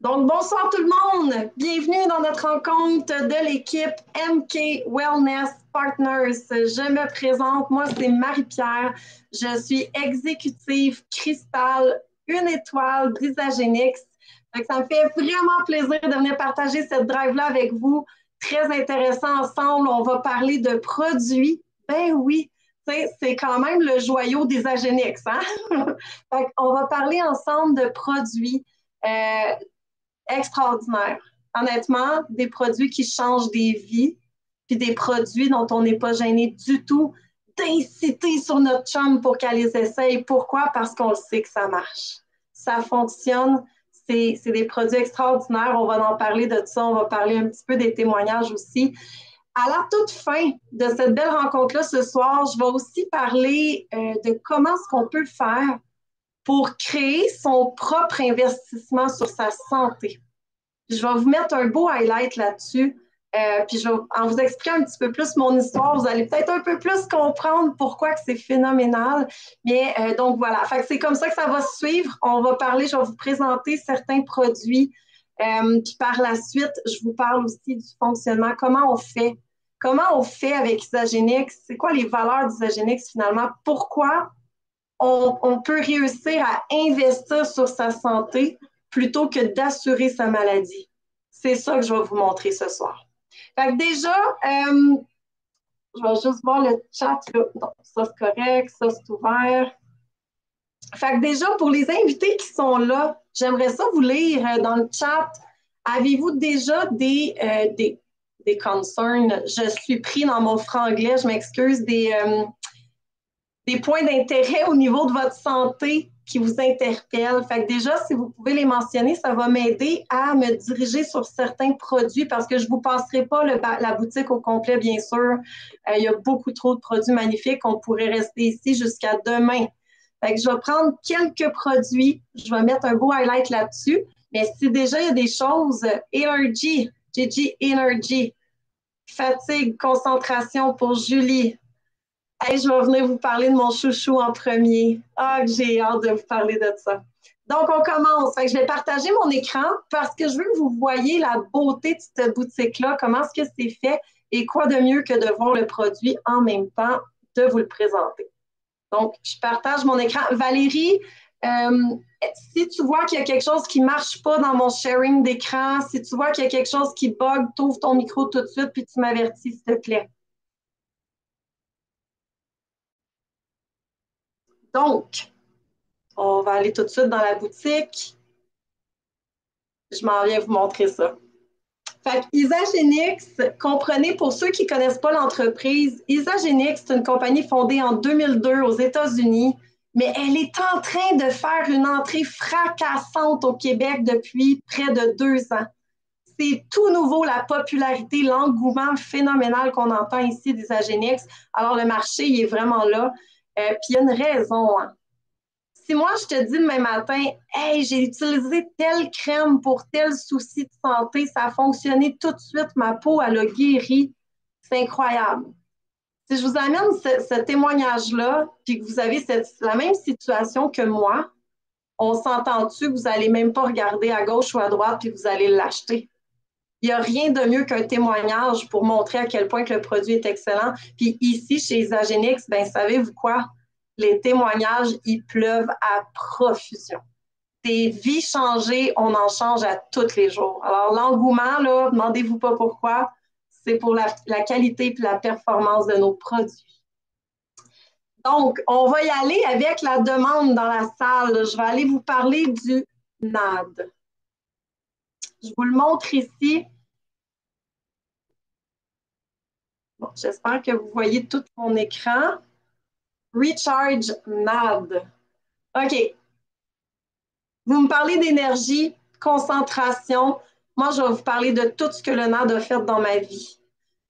Donc, bonsoir tout le monde. Bienvenue dans notre rencontre de l'équipe MK Wellness Partners. Je me présente, moi c'est Marie-Pierre. Je suis exécutive cristal, une étoile d'Isagenix. Ça me fait vraiment plaisir de venir partager cette drive-là avec vous. Très intéressant ensemble. On va parler de produits. Ben oui, c'est quand même le joyau d'Isagenix. Hein? On va parler ensemble de produits. Extraordinaire. Honnêtement, des produits qui changent des vies, puis des produits dont on n'est pas gêné du tout d'inciter sur notre chum pour qu'elle les essaye. Pourquoi? Parce qu'on le sait que ça marche. Ça fonctionne. C'est des produits extraordinaires. On va en parler de ça. On va parler un petit peu des témoignages aussi. À la toute fin de cette belle rencontre-là ce soir, je vais aussi parler de comment est-ce qu'on peut faire pour créer son propre investissement sur sa santé. Puis je vais vous mettre un beau highlight là-dessus. Puis je vais en vous expliquer un petit peu plus mon histoire. Vous allez peut-être un peu plus comprendre pourquoi que c'est phénoménal. Mais donc voilà, fait que c'est comme ça que ça va se suivre. On va parler, je vais vous présenter certains produits. Puis par la suite, je vous parle aussi du fonctionnement. Comment on fait avec Isagenix? C'est quoi les valeurs d'Isagenix finalement? Pourquoi on peut réussir à investir sur sa santé plutôt que d'assurer sa maladie. C'est ça que je vais vous montrer ce soir. Fait que déjà, je vais juste voir le chat. Là. Non, ça c'est correct, ça c'est ouvert. Fait que déjà, pour les invités qui sont là, j'aimerais ça vous lire dans le chat. Avez-vous déjà des concerns? Je suis pris dans mon franglais, je m'excuse, des points d'intérêt au niveau de votre santé qui vous interpellent. Fait que déjà, si vous pouvez les mentionner, ça va m'aider à me diriger sur certains produits parce que je ne vous passerai pas la boutique au complet, bien sûr. Il y a beaucoup trop de produits magnifiques. On pourrait rester ici jusqu'à demain. Fait que je vais prendre quelques produits. Je vais mettre un beau highlight là-dessus. Mais si déjà il y a des choses, Energy, GG Energy, fatigue, concentration pour Julie, hey, je vais venir vous parler de mon chouchou en premier. Ah, que j'ai hâte de vous parler de ça. Donc, on commence. Fait que je vais partager mon écran parce que je veux que vous voyez la beauté de cette boutique-là, comment est-ce que c'est fait et quoi de mieux que de voir le produit en même temps de vous le présenter. Donc, je partage mon écran. Valérie, si tu vois qu'il y a quelque chose qui ne marche pas dans mon sharing d'écran, si tu vois qu'il y a quelque chose qui bug, t'ouvres ton micro tout de suite puis tu m'avertis, s'il te plaît. Donc, on va aller tout de suite dans la boutique. Je m'en viens vous montrer ça. Fait que Isagenix, comprenez pour ceux qui ne connaissent pas l'entreprise, Isagenix, c'est une compagnie fondée en 2002 aux États-Unis, mais elle est en train de faire une entrée fracassante au Québec depuis près de 2 ans. C'est tout nouveau la popularité, l'engouement phénoménal qu'on entend ici d'Isagenix. Alors le marché, il est vraiment là. Puis il y a une raison. Hein. Si moi, je te dis demain matin, hey, j'ai utilisé telle crème pour tel souci de santé, ça a fonctionné tout de suite, ma peau, elle a guéri, c'est incroyable. Si je vous amène ce témoignage-là, puis que vous avez la même situation que moi, on s'entend-tu que vous n'allez même pas regarder à gauche ou à droite, puis vous allez l'acheter? Il n'y a rien de mieux qu'un témoignage pour montrer à quel point que le produit est excellent. Puis ici, chez Isagenix, ben savez-vous quoi? Les témoignages, ils pleuvent à profusion. Des vies changées, on en change à tous les jours. Alors, l'engouement, là, demandez-vous pas pourquoi, c'est pour la qualité et la performance de nos produits. Donc, on va y aller avec la demande dans la salle. Je vais aller vous parler du NAD. Je vous le montre ici. Bon, j'espère que vous voyez tout mon écran. Recharge NAD. OK. Vous me parlez d'énergie, concentration. Moi, je vais vous parler de tout ce que le NAD a fait dans ma vie.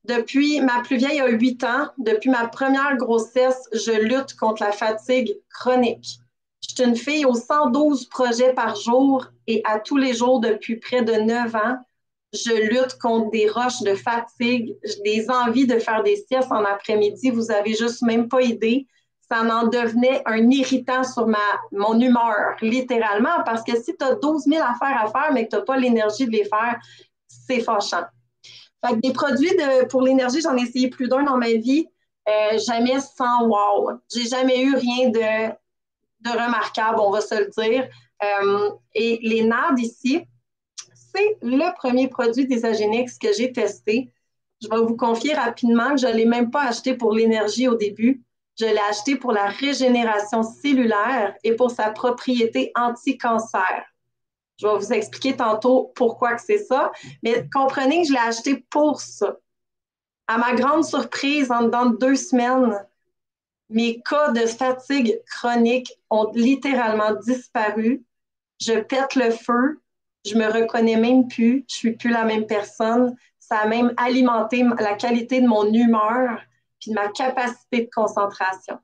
Depuis ma plus vieille a 8 ans, depuis ma première grossesse, je lutte contre la fatigue chronique. Je suis une fille aux 112 projets par jour et à tous les jours depuis près de 9 ans, je lutte contre des roches de fatigue, des envies de faire des siestes en après-midi. Vous n'avez juste même pas idée. ça en devenait un irritant sur mon humeur, littéralement, parce que si tu as 12 000 affaires à faire, mais que tu n'as pas l'énergie de les faire, c'est fâchant. Fait que des produits pour l'énergie, j'en ai essayé plus d'un dans ma vie, jamais sans wow. J'ai jamais eu rien de remarquable, on va se le dire. Et les NAD ici, c'est le premier produit d'Isagénix que j'ai testé. Je vais vous confier rapidement que je ne l'ai même pas acheté pour l'énergie au début. Je l'ai acheté pour la régénération cellulaire et pour sa propriété anti-cancer. Je vais vous expliquer tantôt pourquoi que c'est ça, mais comprenez que je l'ai acheté pour ça. À ma grande surprise, en dedans de 2 semaines, mes cas de fatigue chronique ont littéralement disparu. Je pète le feu, je me reconnais même plus, je suis plus la même personne. Ça a même alimenté la qualité de mon humeur puis de ma capacité de concentration.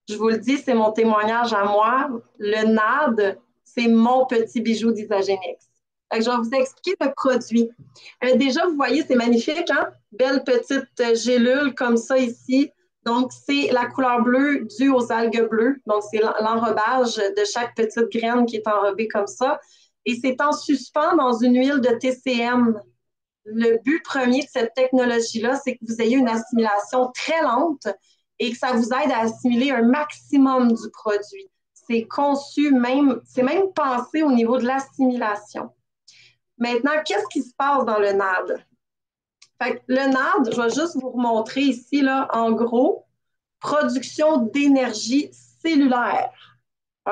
Je vous le dis, c'est mon témoignage à moi. Le NAD, c'est mon petit bijou d'Isagénix. Je vais vous expliquer le produit. Déjà, vous voyez, c'est magnifique, hein? Belle petite gélule comme ça ici. Donc, c'est la couleur bleue due aux algues bleues. Donc, c'est l'enrobage de chaque petite graine qui est enrobée comme ça. Et c'est en suspens dans une huile de TCM. Le but premier de cette technologie-là, c'est que vous ayez une assimilation très lente et que ça vous aide à assimiler un maximum du produit. C'est conçu même, c'est même pensé au niveau de l'assimilation. Maintenant, qu'est-ce qui se passe dans le NAD? Fait que le NAD, je vais juste vous remontrer ici, là, en gros, production d'énergie cellulaire.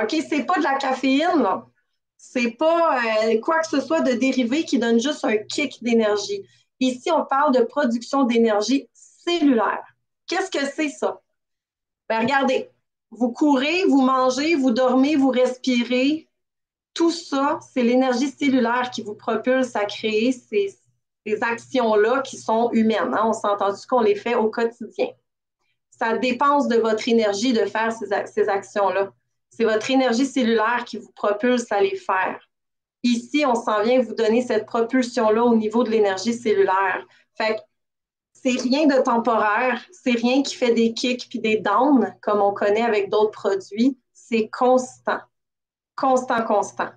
OK? C'est pas de la caféine, là. C'est pas quoi que ce soit de dérivé qui donne juste un kick d'énergie. Ici, on parle de production d'énergie cellulaire. Qu'est-ce que c'est ça? Ben, regardez, vous courez, vous mangez, vous dormez, vous respirez. Tout ça, c'est l'énergie cellulaire qui vous propulse à créer ces actions-là qui sont humaines. Hein? On s'est entendu qu'on les fait au quotidien. Ça dépense de votre énergie de faire ces actions-là. C'est votre énergie cellulaire qui vous propulse à les faire. Ici, on s'en vient vous donner cette propulsion-là au niveau de l'énergie cellulaire. Fait que c'est rien de temporaire, c'est rien qui fait des kicks puis des downs, comme on connaît avec d'autres produits. C'est constant, constant, constant.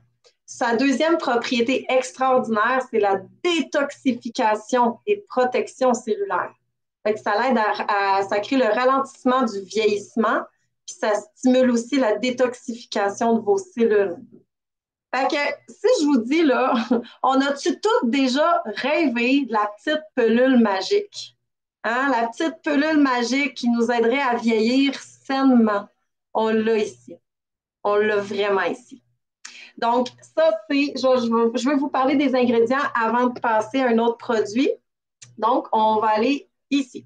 Sa deuxième propriété extraordinaire, c'est la détoxification et protection cellulaire. Fait que ça l'aide ça crée le ralentissement du vieillissement, puis ça stimule aussi la détoxification de vos cellules. Fait que si je vous dis là, on a-tu toutes déjà rêvé de la petite pelule magique? Hein? La petite pelule magique qui nous aiderait à vieillir sainement. On l'a ici. On l'a vraiment ici. Donc, ça, c'est, je vais vous parler des ingrédients avant de passer à un autre produit. Donc, on va aller ici.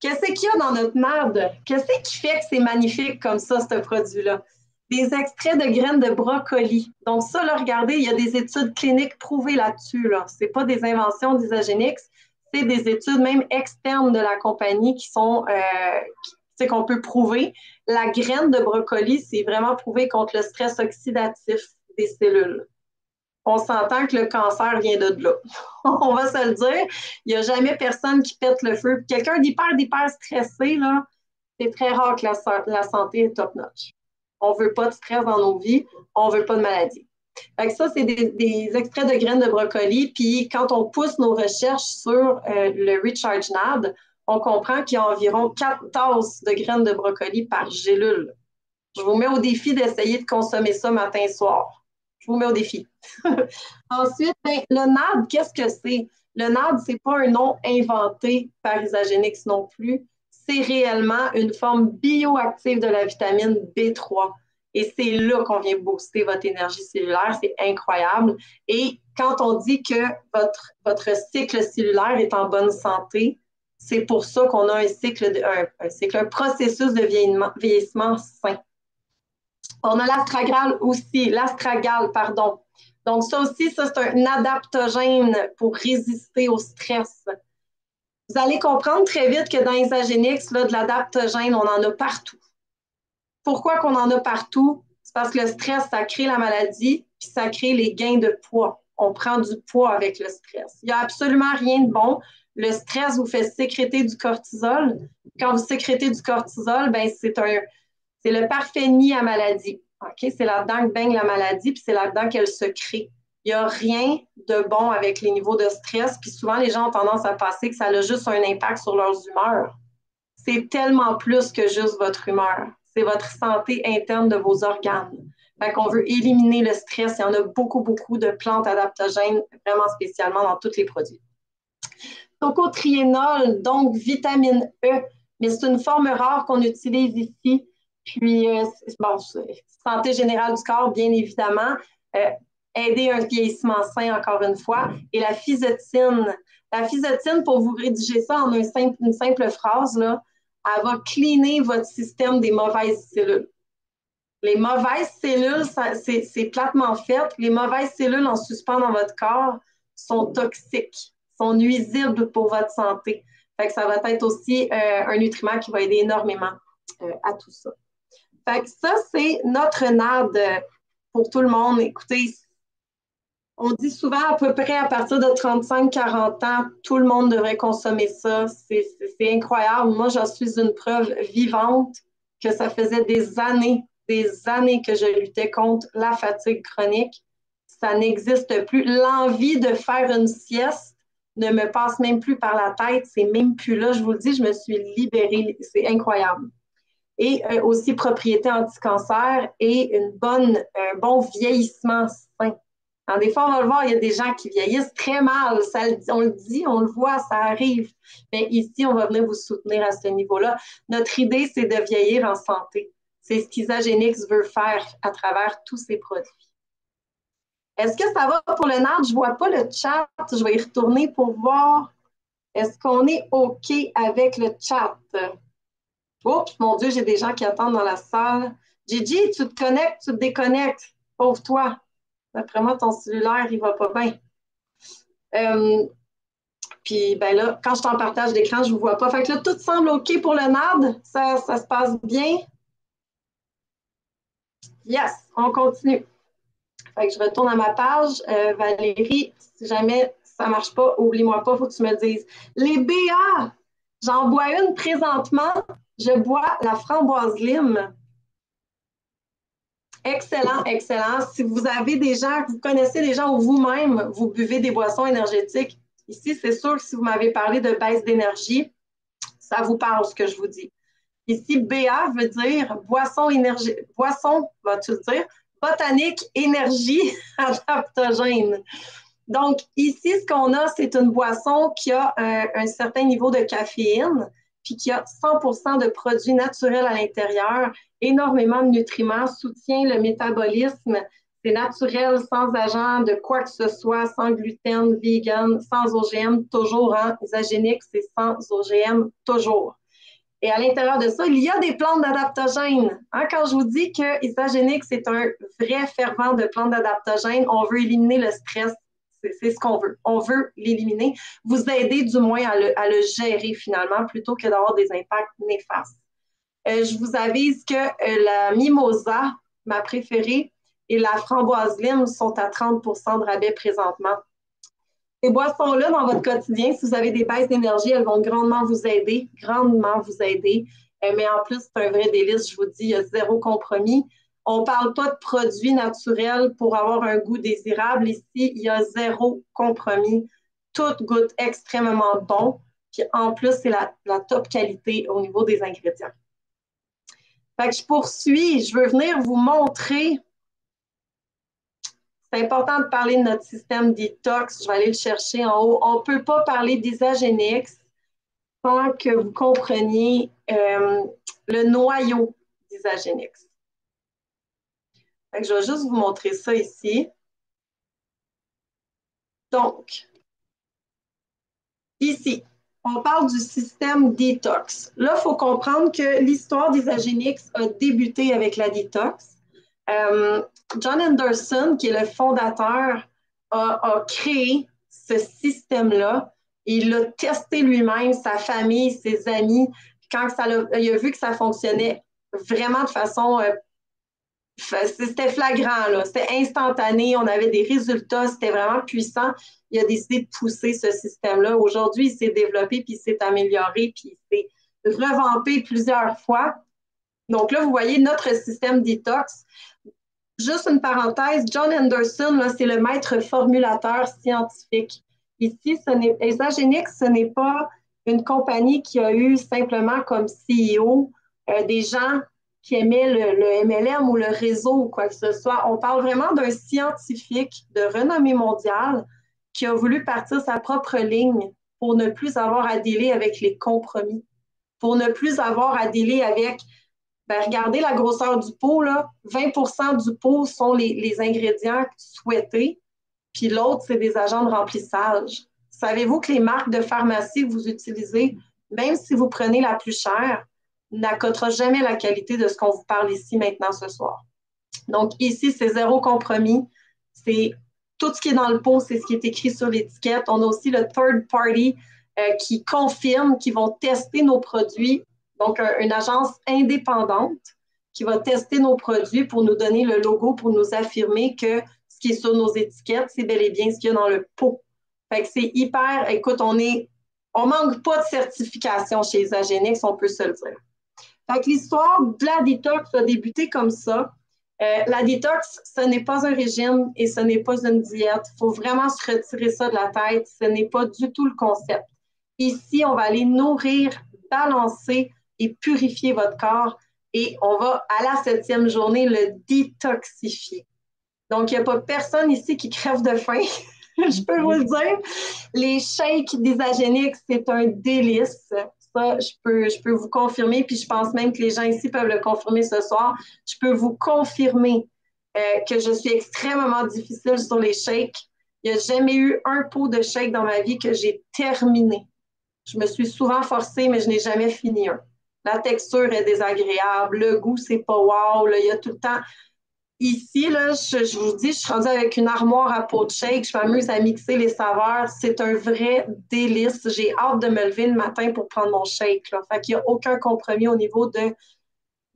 Qu'est-ce qu'il y a dans notre NAD? Qu'est-ce qui fait que c'est magnifique comme ça, ce produit-là? Des extraits de graines de brocoli. Donc ça, là, regardez, il y a des études cliniques prouvées là-dessus. Là. Ce n'est pas des inventions d'Isagénix, c'est des études même externes de la compagnie qui sont, qu'on peut prouver. La graine de brocoli, c'est vraiment prouvé contre le stress oxydatif des cellules. On s'entend que le cancer vient de là. On va se le dire. Il n'y a jamais personne qui pète le feu. Quelqu'un d'hyper stressé, là, c'est très rare que la santé est top-notch. On ne veut pas de stress dans nos vies, on ne veut pas de maladie. Fait que ça, c'est des extraits de graines de brocoli. Puis quand on pousse nos recherches sur le Recharge NAD, on comprend qu'il y a environ 4 tasses de graines de brocoli par gélule. Je vous mets au défi d'essayer de consommer ça matin et soir. Je vous mets au défi. Ensuite, ben, le NAD, qu'est-ce que c'est? Le NAD, ce n'est pas un nom inventé par Isagénix non plus. C'est réellement une forme bioactive de la vitamine B3. Et c'est là qu'on vient booster votre énergie cellulaire. C'est incroyable. Et quand on dit que votre cycle cellulaire est en bonne santé, c'est pour ça qu'on a un processus de vieillissement sain. On a l'astragale, pardon. Donc, ça aussi, c'est un adaptogène pour résister au stress. Vous allez comprendre très vite que dans Isagénix, là, de l'adaptogène, on en a partout. Pourquoi qu'on en a partout? C'est parce que le stress, ça crée la maladie, puis ça crée les gains de poids. On prend du poids avec le stress. Il n'y a absolument rien de bon. Le stress vous fait sécréter du cortisol. Quand vous sécrétez du cortisol, ben c'est le parfait nid à maladie. Okay? C'est là-dedans que baigne la maladie, puis c'est là-dedans qu'elle se crée. Il n'y a rien de bon avec les niveaux de stress, puis souvent les gens ont tendance à penser que ça a juste un impact sur leurs humeurs. C'est tellement plus que juste votre humeur. C'est votre santé interne de vos organes. Fait qu'on veut éliminer le stress. Il y en a beaucoup, beaucoup de plantes adaptogènes, vraiment spécialement dans tous les produits. Tocotriénol, donc vitamine E, mais c'est une forme rare qu'on utilise ici. Puis, bon, santé générale du corps, bien évidemment. Aider un vieillissement sain, encore une fois. Et la physotine. La physotine, pour vous rédiger ça en une simple phrase, là, elle va cleaner votre système des mauvaises cellules. Les mauvaises cellules, c'est platement fait. Les mauvaises cellules en suspens dans votre corps sont toxiques, sont nuisibles pour votre santé. Fait que ça va être aussi un nutriment qui va aider énormément à tout ça. Fait que ça, c'est notre NAD pour tout le monde. Écoutez, on dit souvent à peu près à partir de 35-40 ans, tout le monde devrait consommer ça. C'est incroyable. Moi, j'en suis une preuve vivante que ça faisait des années que je luttais contre la fatigue chronique. Ça n'existe plus. L'envie de faire une sieste ne me passe même plus par la tête. C'est même plus là. Je vous le dis, je me suis libérée. C'est incroyable. Et aussi propriété anti-cancer et un bon vieillissement sain. Alors, des fois, on va le voir, il y a des gens qui vieillissent très mal. Ça, on le dit, on le voit, ça arrive. Mais ici, on va venir vous soutenir à ce niveau-là. Notre idée, c'est de vieillir en santé. C'est ce qu'Isagenix veut faire à travers tous ces produits. Est-ce que ça va pour le NAD? Je ne vois pas le chat. Je vais y retourner pour voir. Est-ce qu'on est OK avec le chat? Oh, mon Dieu, j'ai des gens qui attendent dans la salle. Gigi, tu te connectes, tu te déconnectes. Pauvre toi. D'après moi, ton cellulaire, il va pas bien. Puis ben là, quand je t'en partage d'écran, je ne vous vois pas. Fait que là, tout semble OK pour le NAD. Ça se passe bien. Yes, on continue. Fait que je retourne à ma page. Valérie, si jamais ça ne marche pas, oublie-moi pas, il faut que tu me dises. Les BA, j'en bois une présentement. Je bois la framboise lime. Excellent, excellent. Si vous avez des gens, vous connaissez des gens ou vous-même, vous buvez des boissons énergétiques, ici, c'est sûr que si vous m'avez parlé de baisse d'énergie, ça vous parle ce que je vous dis. Ici, BA veut dire boisson, vas-tu le dire, botanique énergie adaptogène. Donc, ici, ce qu'on a, c'est une boisson qui a un certain niveau de caféine, puis qui a 100% de produits naturels à l'intérieur, énormément de nutriments, soutient le métabolisme, c'est naturel, sans agent de quoi que ce soit, sans gluten, vegan, sans OGM, toujours, hein, Isagenix, c'est sans OGM, toujours. Et à l'intérieur de ça, il y a des plantes d'adaptogènes. Hein, quand je vous dis que Isagenix, c'est un vrai fervent de plantes d'adaptogènes, on veut éliminer le stress. C'est ce qu'on veut. On veut l'éliminer, vous aider du moins à le gérer finalement, plutôt que d'avoir des impacts néfastes. Je vous avise que la mimosa, ma préférée, et la framboise lime sont à 30% de rabais présentement. Ces boissons-là, dans votre quotidien, si vous avez des baisses d'énergie, elles vont grandement vous aider, grandement vous aider. Mais en plus, c'est un vrai délice, je vous dis, il y a zéro compromis. On ne parle pas de produits naturels pour avoir un goût désirable. Ici, il y a zéro compromis. Tout goûte extrêmement bon. Puis en plus, c'est la top qualité au niveau des ingrédients. Fait que je poursuis. Je veux venir vous montrer. C'est important de parler de notre système détox. Je vais aller le chercher en haut. On ne peut pas parler d'Isagenix sans que vous compreniez le noyau d'Isagenix. Je vais juste vous montrer ça ici. Donc, ici, on parle du système détox. Là, il faut comprendre que l'histoire d'Isagenix a débuté avec la détox. John Anderson, qui est le fondateur, a créé ce système-là. Il l'a testé lui-même, sa famille, ses amis. Quand il a vu que ça fonctionnait vraiment de façon C'était flagrant, là. C'était instantané. On avait des résultats. C'était vraiment puissant. Il a décidé de pousser ce système-là. Aujourd'hui, il s'est développé, puis il s'est amélioré, puis il s'est revampé plusieurs fois. Donc là, vous voyez notre système détox. Juste une parenthèse, John Anderson, c'est le maître formulateur scientifique. Ici, Exagenics, ce n'est pas une compagnie qui a eu simplement comme CEO des gens qui aimaient le MLM ou le réseau ou quoi que ce soit. On parle vraiment d'un scientifique de renommée mondiale qui a voulu partir sa propre ligne pour ne plus avoir à dealer avec les compromis, pour ne plus avoir à dealer avec ben, regardez la grosseur du pot, là. 20 du pot sont les ingrédients souhaités, puis l'autre, c'est des agents de remplissage. Savez-vous que les marques de pharmacie que vous utilisez, même si vous prenez la plus chère, n'accotera jamais la qualité de ce qu'on vous parle ici maintenant ce soir. Donc ici, c'est zéro compromis. C'est tout ce qui est dans le pot, c'est ce qui est écrit sur l'étiquette. On a aussi le third party qui confirme, qui vont tester nos produits. Donc, une agence indépendante qui va tester nos produits pour nous donner le logo, pour nous affirmer que ce qui est sur nos étiquettes, c'est bel et bien ce qu'il y a dans le pot. Fait que c'est hyper, écoute, on manque pas de certification chez Isagenix, on peut se le dire. Fait que l'histoire de la détox a débuté comme ça. La détox, ce n'est pas un régime et ce n'est pas une diète. Il faut vraiment se retirer ça de la tête. Ce n'est pas du tout le concept. Ici, on va aller nourrir, balancer et purifier votre corps et on va, à la 7e journée, le détoxifier. Donc, il n'y a pas personne ici qui crève de faim. Je peux vous le dire. Les shakes d'Isagénix, c'est un délice. Ça, je peux vous confirmer, puis je pense même que les gens ici peuvent le confirmer ce soir. Je peux vous confirmer que je suis extrêmement difficile sur les shakes. Il n'y a jamais eu un pot de shake dans ma vie que j'ai terminé. Je me suis souvent forcée, mais je n'ai jamais fini un. La texture est désagréable, le goût, c'est pas wow. Là, il y a tout le temps. Ici, là, je vous dis, je suis rendue avec une armoire à pot de shake. Je m'amuse à mixer les saveurs. C'est un vrai délice. J'ai hâte de me lever le matin pour prendre mon shake. Là. Fait qu'il n'y a aucun compromis au niveau de,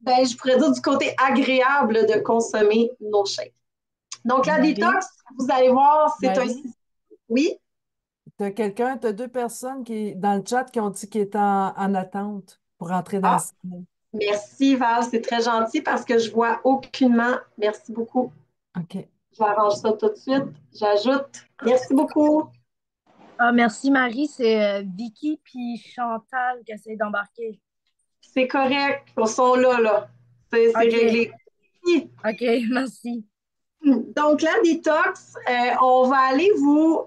ben, je pourrais dire du côté agréable de consommer nos shakes. Donc, la Marie, détox, vous allez voir, c'est un Marie, système. Oui, t'as deux personnes qui, dans le chat qui ont dit qu'ils étaient en attente pour entrer dans le ah, cinéma. merci Val, c'est très gentil parce que je vois aucunement. Merci beaucoup. OK. J'arrange ça tout de suite. J'ajoute. Merci beaucoup. Ah, merci Marie, c'est Vicky puis Chantal qui essaient d'embarquer. C'est correct. Ils sont là, là. C'est OK, réglé. OK, merci. Donc, la détox, on va aller vous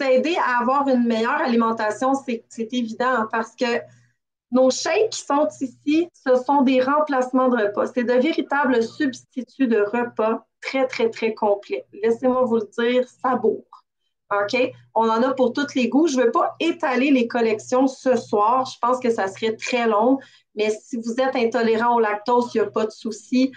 aider à avoir une meilleure alimentation, c'est évident, hein, parce que nos shakes qui sont ici, ce sont des remplacements de repas. C'est de véritables substituts de repas très, très, très complets. Laissez-moi vous le dire, ça bourre. OK? On en a pour tous les goûts. Je ne veux pas étaler les collections ce soir. Je pense que ça serait très long. Mais si vous êtes intolérant au lactose, il n'y a pas de souci.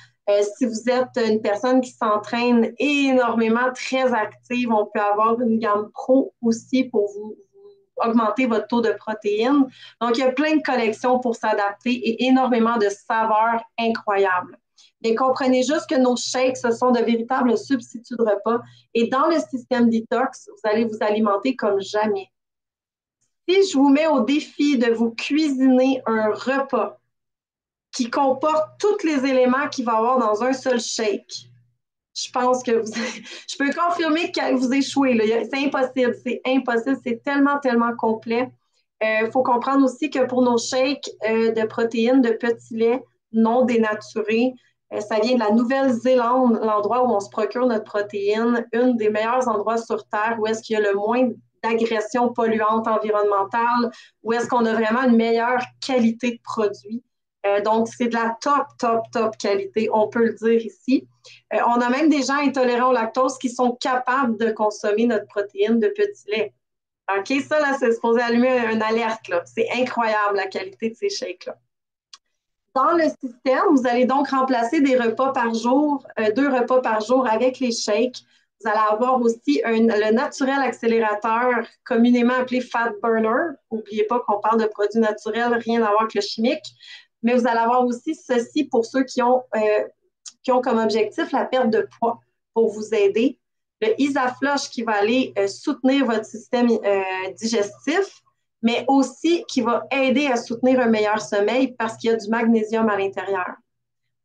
Si vous êtes une personne qui s'entraîne énormément, très active, on peut avoir une gamme pro aussi pour vous augmenter votre taux de protéines. Donc, il y a plein de collections pour s'adapter et énormément de saveurs incroyables. Mais comprenez juste que nos shakes, ce sont de véritables substituts de repas. Et dans le système détox, vous allez vous alimenter comme jamais. Si je vous mets au défi de vous cuisiner un repas qui comporte tous les éléments qu'il va y avoir dans un seul shake, je pense que je peux confirmer que vous échouez. C'est impossible, c'est impossible, c'est tellement, tellement complet. Il faut comprendre aussi que pour nos shakes de protéines de petits laits non dénaturés, ça vient de la Nouvelle-Zélande, l'endroit où on se procure notre protéine, un des meilleurs endroits sur Terre où est-ce qu'il y a le moins d'agression polluante environnementale, où est-ce qu'on a vraiment une meilleure qualité de produit. Donc, c'est de la top, top, top qualité, on peut le dire ici. On a même des gens intolérants au lactose qui sont capables de consommer notre protéine de petit lait. OK, ça, là, c'est supposé allumer une alerte, là. C'est incroyable, la qualité de ces shakes-là. Dans le système, vous allez donc remplacer des repas par jour, 2 repas par jour avec les shakes. Vous allez avoir aussi le naturel accélérateur, communément appelé fat burner. N'oubliez pas qu'on parle de produits naturels, rien à voir avec le chimique. Mais vous allez avoir aussi ceci pour ceux qui ont qui ont comme objectif la perte de poids pour vous aider. Le Isaflosh qui va aller soutenir votre système digestif, mais aussi qui va aider à soutenir un meilleur sommeil parce qu'il y a du magnésium à l'intérieur.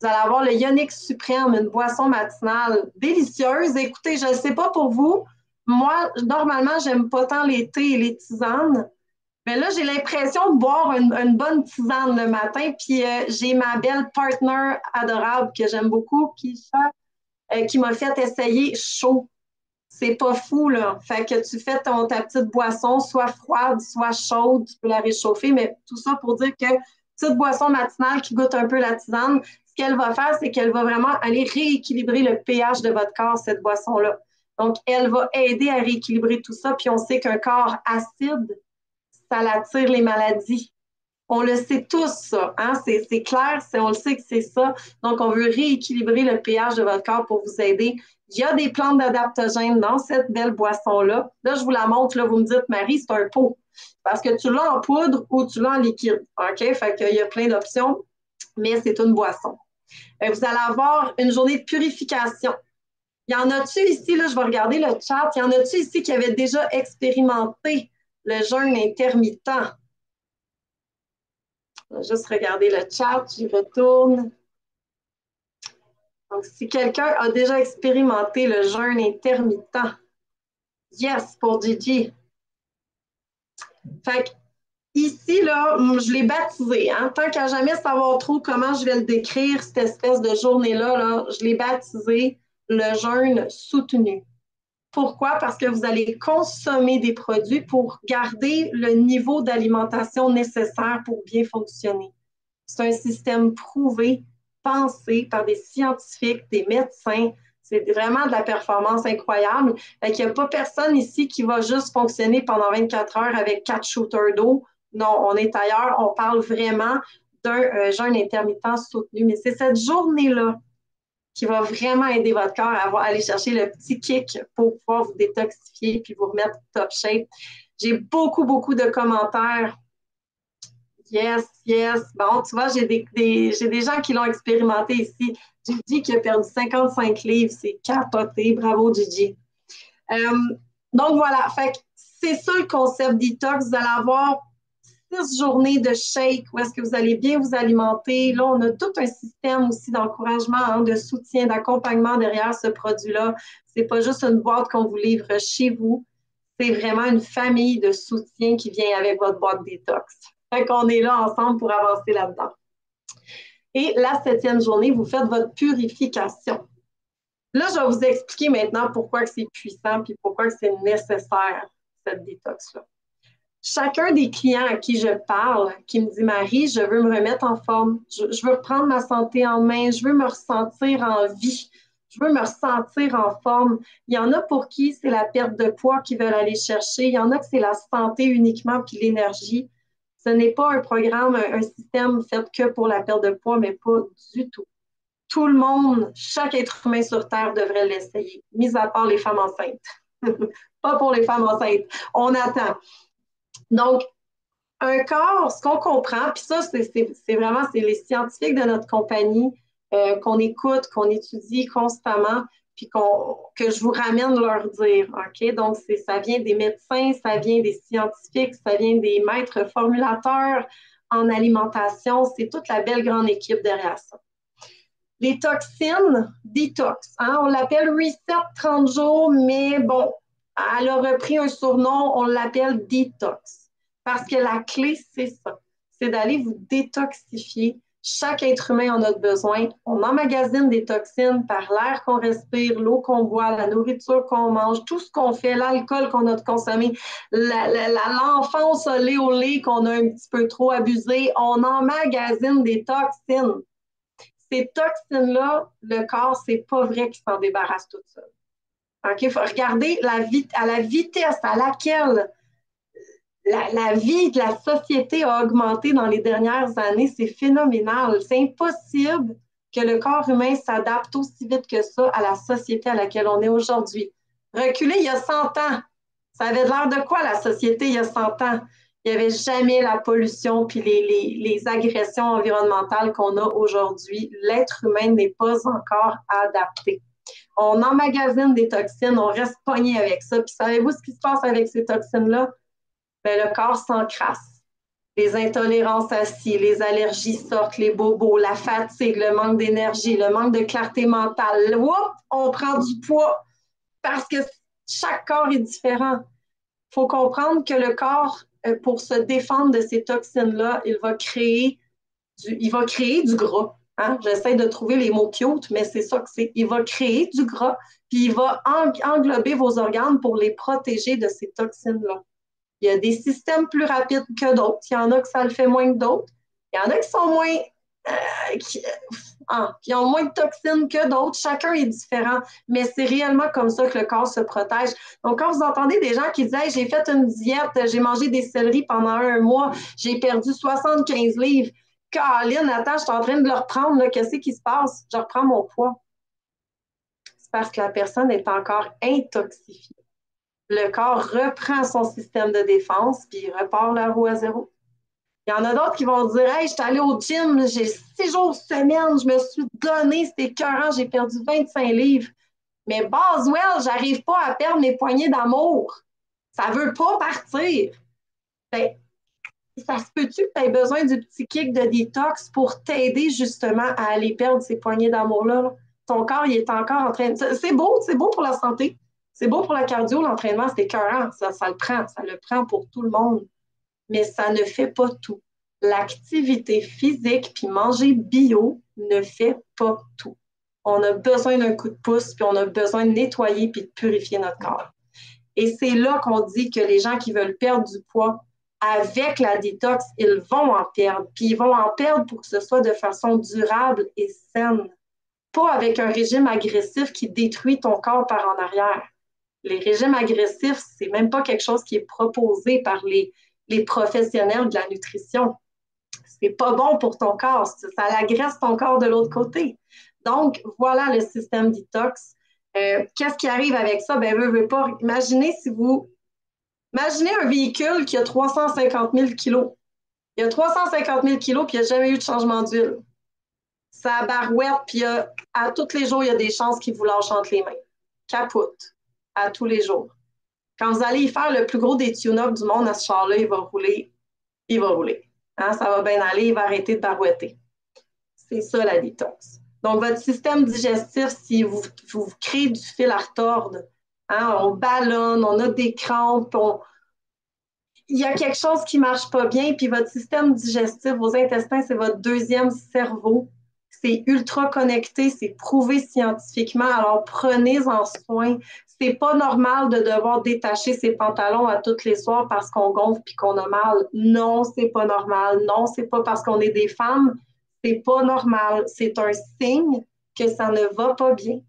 Vous allez avoir le Ionix Suprême, une boisson matinale délicieuse. Écoutez, je ne sais pas pour vous, moi, normalement, j'aime pas tant les thés et les tisanes, mais là, j'ai l'impression de boire une bonne tisane le matin, puis j'ai ma belle partner adorable que j'aime beaucoup, qui m'a fait essayer chaud. C'est pas fou, là. Fait que tu fais ta petite boisson, soit froide, soit chaude, tu peux la réchauffer, mais tout ça pour dire que petite boisson matinale qui goûte un peu la tisane, ce qu'elle va faire, c'est qu'elle va vraiment aller rééquilibrer le pH de votre corps, cette boisson-là. Donc, elle va aider à rééquilibrer tout ça, puis on sait qu'un corps acide, ça attire les maladies. On le sait tous, ça. Hein? C'est clair, on le sait que c'est ça. Donc, on veut rééquilibrer le pH de votre corps pour vous aider. Il y a des plantes d'adaptogènes dans cette belle boisson-là. Là, je vous la montre. Là, vous me dites, Marie, c'est un pot. Parce que tu l'as en poudre ou tu l'as en liquide. OK? Fait qu'il y a plein d'options, mais c'est une boisson. Vous allez avoir une journée de purification. Il y en a-tu ici, là, je vais regarder le chat, il y en a-tu ici qui avaient déjà expérimenté le jeûne intermittent? Je vais juste regarder le chat, j'y retourne. Donc, si quelqu'un a déjà expérimenté le jeûne intermittent, yes, pour Gigi. Fait que ici, là, je l'ai baptisé. Hein? Tant qu'à jamais savoir trop comment je vais le décrire, cette espèce de journée-là, là, je l'ai baptisé le jeûne soutenu. Pourquoi? Parce que vous allez consommer des produits pour garder le niveau d'alimentation nécessaire pour bien fonctionner. C'est un système prouvé, pensé par des scientifiques, des médecins. C'est vraiment de la performance incroyable. Il n'y a pas personne ici qui va juste fonctionner pendant 24 heures avec 4 shooters d'eau. Non, on est ailleurs. On parle vraiment d'un jeûne intermittent soutenu. Mais c'est cette journée-là qui va vraiment aider votre corps à aller chercher le petit kick pour pouvoir vous détoxifier puis vous remettre top shape. J'ai beaucoup, beaucoup de commentaires. Yes, yes. Bon, tu vois, j'ai des gens qui l'ont expérimenté ici. Gigi qui a perdu 55 livres, c'est capoté. Bravo, Gigi. Donc, voilà. Fait que c'est ça le concept detox. Vous allez avoir 6 journées de shake où est-ce que vous allez bien vous alimenter. Là, on a tout un système aussi d'encouragement, hein, de soutien, d'accompagnement derrière ce produit-là. C'est pas juste une boîte qu'on vous livre chez vous. C'est vraiment une famille de soutien qui vient avec votre boîte détox. Fait qu'on est là ensemble pour avancer là-dedans. Et la 7e journée, vous faites votre purification. Là, je vais vous expliquer maintenant pourquoi c'est puissant et pourquoi c'est nécessaire, cette détox-là. Chacun des clients à qui je parle, qui me dit « Marie, je veux me remettre en forme, je veux reprendre ma santé en main, je veux me ressentir en vie, je veux me ressentir en forme. » Il y en a pour qui c'est la perte de poids qu'ils veulent aller chercher. Il y en a que c'est la santé uniquement puis l'énergie. Ce n'est pas un programme, un système fait que pour la perte de poids, mais pas du tout. Tout le monde, chaque être humain sur Terre devrait l'essayer, mis à part les femmes enceintes. Pas pour les femmes enceintes. On attend. Donc, un corps, ce qu'on comprend, puis ça, c'est vraiment, c'est les scientifiques de notre compagnie qu'on écoute, qu'on étudie constamment, puis que je vous ramène leur dire, OK? Donc, ça vient des médecins, ça vient des scientifiques, ça vient des maîtres formulateurs en alimentation, c'est toute la belle grande équipe derrière ça. Les toxines, détox, hein? On l'appelle Reset 30 jours, mais bon, elle a repris un surnom, on l'appelle détox. Parce que la clé, c'est ça. C'est d'aller vous détoxifier. Chaque être humain en a besoin. On emmagasine des toxines par l'air qu'on respire, l'eau qu'on boit, la nourriture qu'on mange, tout ce qu'on fait, l'alcool qu'on a consommé, l'enfance olé au lait qu'on a un petit peu trop abusé. On emmagasine des toxines. Ces toxines-là, le corps, c'est pas vrai qu'il s'en débarrasse tout seul. OK? Il faut regarder à la vitesse à laquelle la vie de la société a augmenté dans les dernières années. C'est phénoménal. C'est impossible que le corps humain s'adapte aussi vite que ça à la société à laquelle on est aujourd'hui. Reculer il y a 100 ans, ça avait l'air de quoi la société il y a 100 ans? Il n'y avait jamais la pollution puis les agressions environnementales qu'on a aujourd'hui. L'être humain n'est pas encore adapté. On emmagasine des toxines, on reste pogné avec ça. Puis savez-vous ce qui se passe avec ces toxines-là? Bien, le corps s'encrasse. Les intolérances acides, les allergies sortent, les bobos, la fatigue, le manque d'énergie, le manque de clarté mentale. Oups, on prend du poids parce que chaque corps est différent. Il faut comprendre que le corps, pour se défendre de ces toxines-là, il va créer du gras. Hein? J'essaie de trouver les mots cute, mais c'est ça que c'est. Il va créer du gras, puis il va englober vos organes pour les protéger de ces toxines-là. Il y a des systèmes plus rapides que d'autres. Il y en a que ça le fait moins que d'autres. Il y en a qui sont moins qui ont moins de toxines que d'autres. Chacun est différent, mais c'est réellement comme ça que le corps se protège. Donc, quand vous entendez des gens qui disent hey, j'ai fait une diète, j'ai mangé des céleris pendant un mois, j'ai perdu 75 livres. Caroline, attends, je suis en train de le reprendre. Qu'est-ce qui se passe? Je reprends mon poids. C'est parce que la personne est encore intoxifiée. Le corps reprend son système de défense, puis il repart la roue à zéro. Il y en a d'autres qui vont dire hey, je suis allée au gym, j'ai 6 jours semaine, je me suis donné, c'était écœurant, j'ai perdu 25 livres. Mais Boswell, j'arrive pas à perdre mes poignées d'amour. Ça veut pas partir. Ben, ça se peut-tu que tu aies besoin du petit kick de détox pour t'aider justement à aller perdre ces poignées d'amour-là? Là? Ton corps, il est encore en train de... C'est beau pour la santé. C'est beau pour la cardio, l'entraînement, c'est écœurant. Ça le prend pour tout le monde. Mais ça ne fait pas tout. L'activité physique puis manger bio ne fait pas tout. On a besoin d'un coup de pouce, puis on a besoin de nettoyer puis de purifier notre corps. Et c'est là qu'on dit que les gens qui veulent perdre du poids, avec la détox, ils vont en perdre. Puis ils vont en perdre pour que ce soit de façon durable et saine. Pas avec un régime agressif qui détruit ton corps par en arrière. Les régimes agressifs, c'est même pas quelque chose qui est proposé par les professionnels de la nutrition. C'est pas bon pour ton corps. Ça l'agresse ton corps de l'autre côté. Donc, voilà le système détox. Qu'est-ce qui arrive avec ça? Ben, veut pas. Imaginez un véhicule qui a 350 000 kilos. Il y a 350 000 kilos, puis il n'y a jamais eu de changement d'huile. Ça barouette, puis à tous les jours, il y a des chances qu'il vous lâche entre les mains. Capote, à tous les jours. Quand vous allez y faire le plus gros des tune-up du monde à ce char-là, il va rouler. Il va rouler. Hein, ça va bien aller, il va arrêter de barouetter. C'est ça la détox. Donc, votre système digestif, si vous créez du fil à retordre, hein, on ballonne, on a des crampes, il y a quelque chose qui ne marche pas bien, puis votre système digestif, vos intestins, c'est votre deuxième cerveau. C'est ultra connecté, c'est prouvé scientifiquement. Alors, prenez-en soin. C'est pas normal de devoir détacher ses pantalons à tous les soirs parce qu'on gonfle puis qu'on a mal. Non, c'est pas normal. Non, c'est pas parce qu'on est des femmes. C'est pas normal. C'est un signe que ça ne va pas bien.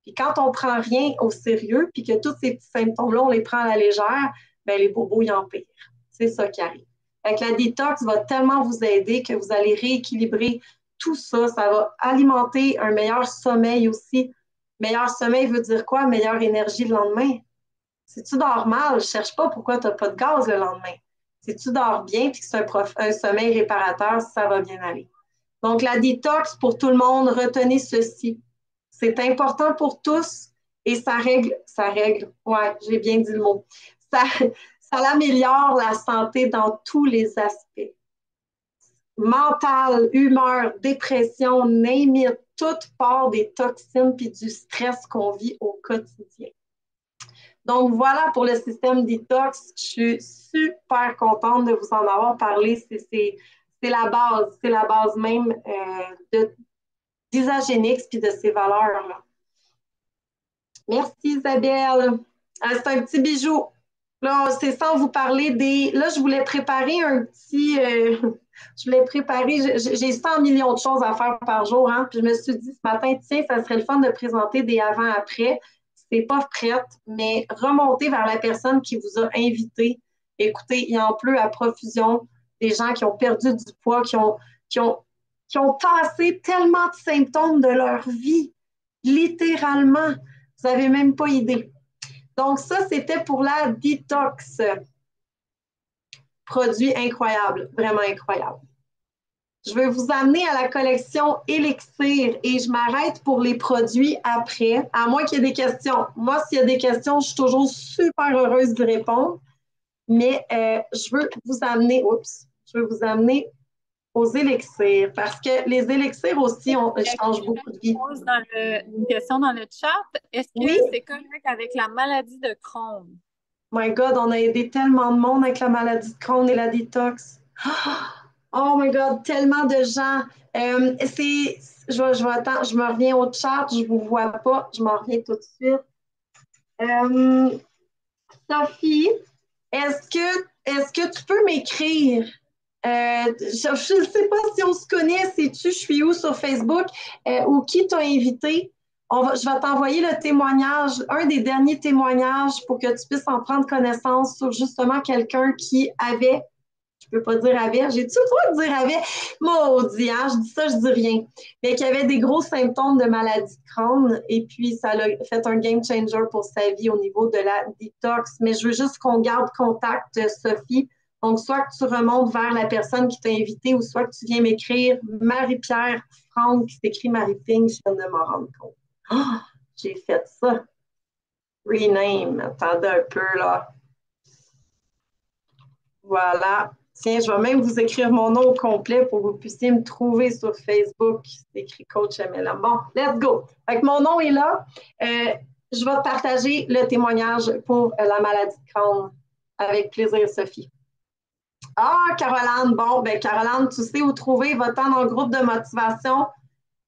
Puis quand on prend rien au sérieux, puis que tous ces petits symptômes-là, on les prend à la légère, bien, les bobos, ils empirent. C'est ça qui arrive. Avec la détox va tellement vous aider que vous allez rééquilibrer tout ça. Ça va alimenter un meilleur sommeil aussi. Meilleur sommeil veut dire quoi? Meilleure énergie le lendemain. Si tu dors mal, ne cherche pas pourquoi tu n'as pas de gaz le lendemain. Si tu dors bien et que c'est un sommeil réparateur, ça va bien aller. Donc, la détox, pour tout le monde, retenez ceci. C'est important pour tous et ouais, j'ai bien dit le mot. Ça améliore la santé dans tous les aspects. Mental, humeur, dépression, name it, toute part des toxines puis du stress qu'on vit au quotidien. Donc voilà pour le système détox. Je suis super contente de vous en avoir parlé. C'est la base même d'Isagenix puis de ces valeurs-là. Merci Isabelle. C'est un petit bijou. Là, c'est sans vous parler des... Là, je voulais préparer un petit... Je voulais préparer... J'ai 100 millions de choses à faire par jour. Hein? Puis je me suis dit ce matin, tiens, ça serait le fun de présenter des avant-après. C'est pas prête, mais remontez vers la personne qui vous a invité. Écoutez, il en pleut à profusion des gens qui ont perdu du poids, qui ont passé tellement de symptômes de leur vie, littéralement. Vous n'avez même pas idée. Donc, ça, c'était pour la détox. Produit incroyable, vraiment incroyable. Je vais vous amener à la collection Élixir et je m'arrête pour les produits après, à moins qu'il y ait des questions. Moi, s'il y a des questions, je suis toujours super heureuse de répondre, mais je veux vous amener aux élixirs parce que les élixirs aussi changent beaucoup de vie. Une question dans le chat. Est-ce que Oui. c'est correct avec la maladie de Crohn? My God, on a aidé tellement de monde avec la maladie de Crohn et la détox. Oh my God, tellement de gens. Attends, je me reviens au chat, je ne vous vois pas, je m'en reviens tout de suite. Sophie, est-ce que tu peux m'écrire? Je ne sais pas si on se connaît, sais-tu, je suis où sur Facebook ou qui t'a invité? Je vais t'envoyer le témoignage, un des derniers témoignages pour que tu puisses en prendre connaissance sur justement quelqu'un qui avait, je peux pas dire avait, j'ai-tu le droit de dire avait? Maudit, hein, je dis ça, je dis rien. Mais qui avait des gros symptômes de maladie de Crohn et puis ça a fait un game changer pour sa vie au niveau de la détox. Mais je veux juste qu'on garde contact, Sophie. Donc, soit que tu remontes vers la personne qui t'a invité ou soit que tu viens m'écrire Marie-Pierre Franck, qui s'écrit Marie-Ping, je viens de me rendre compte. Oh, j'ai fait ça. Rename. Attendez un peu, là. Voilà. Tiens, je vais même vous écrire mon nom au complet pour que vous puissiez me trouver sur Facebook. C'est écrit Coach MLM. Bon, let's go. Fait que mon nom est là. Je vais te partager le témoignage pour la maladie de Crohn. Avec plaisir, Sophie. Ah, Caroline, bon, ben Caroline, tu sais où trouver, va-t'en dans le groupe de motivation,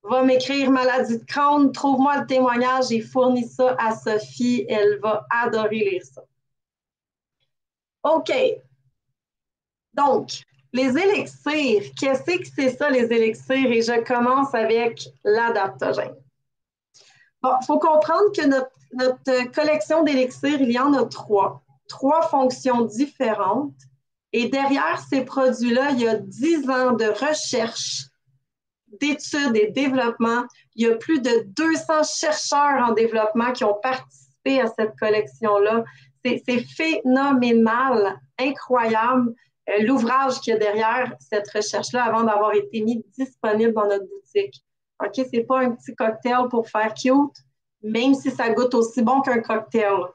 va m'écrire maladie de Crohn, trouve-moi le témoignage, j'ai fourni ça à Sophie, elle va adorer lire ça. OK. Donc, les élixirs, qu'est-ce que c'est ça, les élixirs? Et je commence avec l'adaptogène. Bon, il faut comprendre que notre collection d'élixirs, il y en a trois fonctions différentes. Et derrière ces produits-là, il y a 10 ans de recherche, d'études et développement. Il y a plus de 200 chercheurs en développement qui ont participé à cette collection-là. C'est phénoménal, incroyable, l'ouvrage qu'il y a derrière cette recherche-là avant d'avoir été mis disponible dans notre boutique. OK, ce n'est pas un petit cocktail pour faire cute, même si ça goûte aussi bon qu'un cocktail.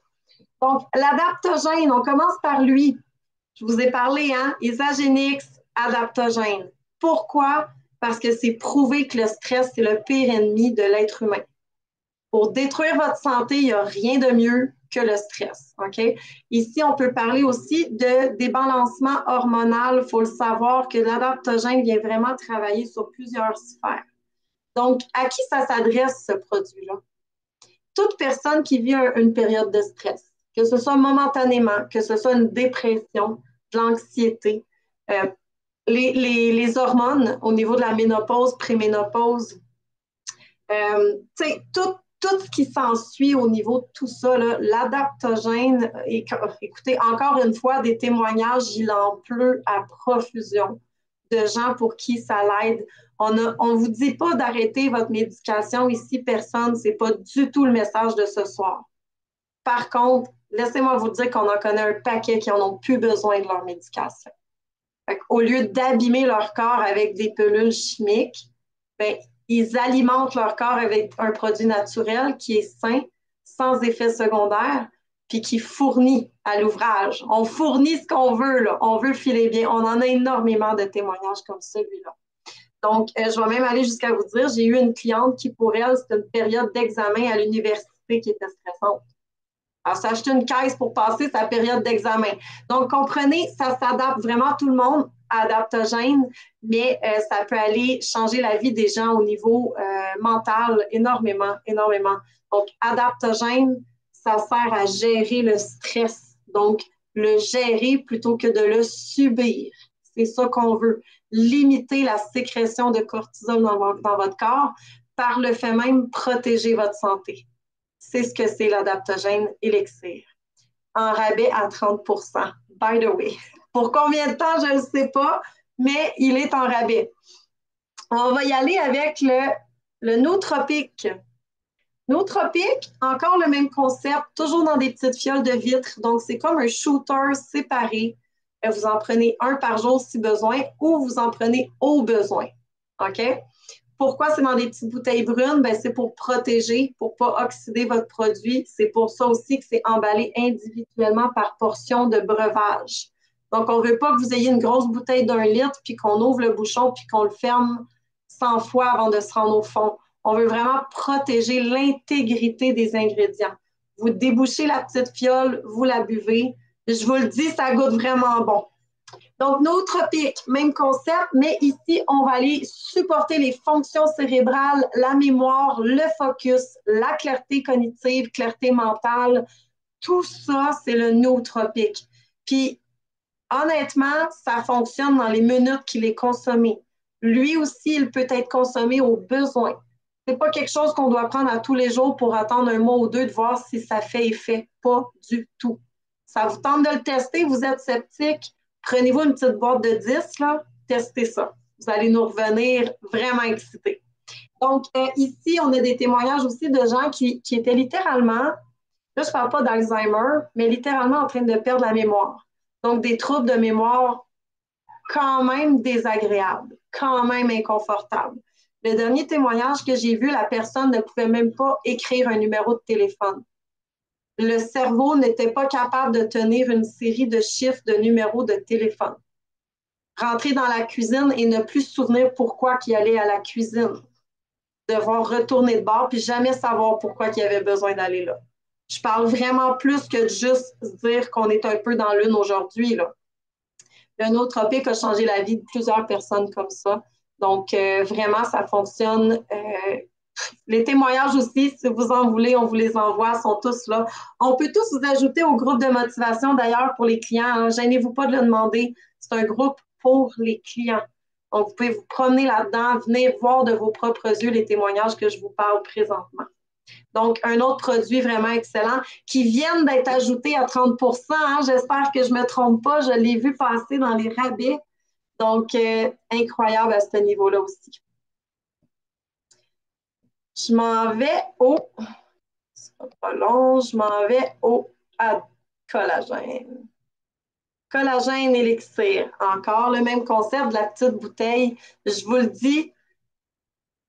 Donc, l'adaptogène, on commence par lui. Je vous ai parlé, hein, Isagenix, adaptogène. Pourquoi? Parce que c'est prouvé que le stress, c'est le pire ennemi de l'être humain. Pour détruire votre santé, il n'y a rien de mieux que le stress. OK? Ici, on peut parler aussi de débalancement hormonal. Il faut le savoir que l'adaptogène vient vraiment travailler sur plusieurs sphères. Donc, à qui ça s'adresse, ce produit-là? Toute personne qui vit une période de stress, que ce soit momentanément, que ce soit une dépression, de l'anxiété, les hormones au niveau de la ménopause, préménopause, tout ce qui s'ensuit au niveau de tout ça, l'adaptogène, écoutez, encore une fois, des témoignages, il en pleut à profusion de gens pour qui ça l'aide. On ne vous dit pas d'arrêter votre médication ici, personne, ce n'est pas du tout le message de ce soir. Par contre, laissez-moi vous dire qu'on en connaît un paquet qui n'en ont plus besoin de leur médication. Au lieu d'abîmer leur corps avec des pilules chimiques, ben, ils alimentent leur corps avec un produit naturel qui est sain, sans effet secondaire, puis qui fournit à l'ouvrage. On fournit ce qu'on veut, là. On veut filer bien. On en a énormément de témoignages comme celui-là. Donc, je vais même aller jusqu'à vous dire, j'ai eu une cliente qui, pour elle, c'était une période d'examen à l'université qui était stressante. Alors, s'acheter une caisse pour passer sa période d'examen. Donc, comprenez, ça s'adapte vraiment à tout le monde, adaptogène, mais ça peut aller changer la vie des gens au niveau mental énormément, énormément. Donc, adaptogène, ça sert à gérer le stress. Donc, le gérer plutôt que de le subir. C'est ça qu'on veut. Limiter la sécrétion de cortisol dans votre corps, par le fait même protéger votre santé. C'est ce que c'est l'adaptogène Élixir. En rabais à 30%. By the way. Pour combien de temps, je ne sais pas, mais il est en rabais. On va y aller avec le nootropique. Nootropique, encore le même concept, toujours dans des petites fioles de vitre. Donc, c'est comme un shooter séparé. Vous en prenez un par jour si besoin ou vous en prenez au besoin. OK? Pourquoi c'est dans des petites bouteilles brunes? Ben, c'est pour protéger, pour ne pas oxyder votre produit. C'est pour ça aussi que c'est emballé individuellement par portion de breuvage. Donc, on ne veut pas que vous ayez une grosse bouteille d'1 litre, puis qu'on ouvre le bouchon, puis qu'on le ferme 100 fois avant de se rendre au fond. On veut vraiment protéger l'intégrité des ingrédients. Vous débouchez la petite fiole, vous la buvez. Je vous le dis, ça goûte vraiment bon. Donc, nootropique, même concept, mais ici, on va aller supporter les fonctions cérébrales, la mémoire, le focus, la clarté cognitive, clarté mentale. Tout ça, c'est le nootropique. Puis, honnêtement, ça fonctionne dans les minutes qu'il est consommé. Lui aussi, il peut être consommé au besoin. Ce n'est pas quelque chose qu'on doit prendre à tous les jours pour attendre un mois ou deux de voir si ça fait effet. Pas du tout. Ça vous tente de le tester, vous êtes sceptique, prenez-vous une petite boîte de 10, là, testez ça. Vous allez nous revenir vraiment excités. Donc, ici, on a des témoignages aussi de gens qui étaient littéralement, là, je ne parle pas d'Alzheimer, mais littéralement en train de perdre la mémoire. Donc, des troubles de mémoire quand même désagréables, quand même inconfortables. Le dernier témoignage que j'ai vu, la personne ne pouvait même pas écrire un numéro de téléphone. Le cerveau n'était pas capable de tenir une série de chiffres de numéros de téléphone. Rentrer dans la cuisine et ne plus se souvenir pourquoi il allait à la cuisine. Devoir retourner de bord puis jamais savoir pourquoi il avait besoin d'aller là. Je parle vraiment plus que de juste dire qu'on est un peu dans l'une aujourd'hui, là. Le nootropique a changé la vie de plusieurs personnes comme ça. Donc, vraiment, ça fonctionne. Les témoignages aussi, si vous en voulez, on vous les envoie, sont tous là. On peut tous vous ajouter au groupe de motivation, d'ailleurs, pour les clients. Hein. Gênez-vous pas de le demander. C'est un groupe pour les clients. Donc, vous pouvez vous promener là-dedans, venir voir de vos propres yeux les témoignages que je vous parle présentement. Donc, un autre produit vraiment excellent qui vient d'être ajouté à 30 hein. J'espère que je ne me trompe pas. Je l'ai vu passer dans les rabais. Donc, incroyable à ce niveau-là aussi. Je m'en vais au, c'est pas long, je m'en vais au collagène. Collagène élixir. Encore le même concept de la petite bouteille. Je vous le dis,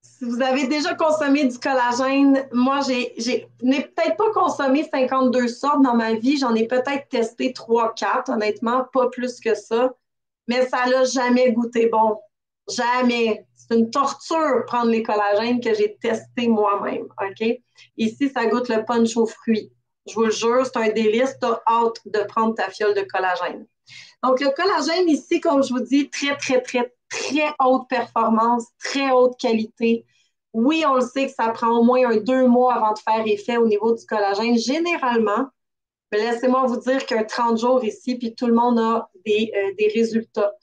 si vous avez déjà consommé du collagène, moi, je n'ai peut-être pas consommé 52 sortes dans ma vie. J'en ai peut-être testé 3-4, honnêtement, pas plus que ça. Mais ça l'a jamais goûté bon. Jamais. C'est une torture prendre les collagènes que j'ai testés moi-même. OK? Ici, ça goûte le punch aux fruits. Je vous le jure, c'est un délice. Tu as hâte de prendre ta fiole de collagène. Donc, le collagène ici, comme je vous dis, très, très, très, très haute performance, très haute qualité. Oui, on le sait que ça prend au moins 2 mois avant de faire effet au niveau du collagène, généralement. Mais laissez-moi vous dire qu'un 30 jours ici, puis tout le monde a des résultats.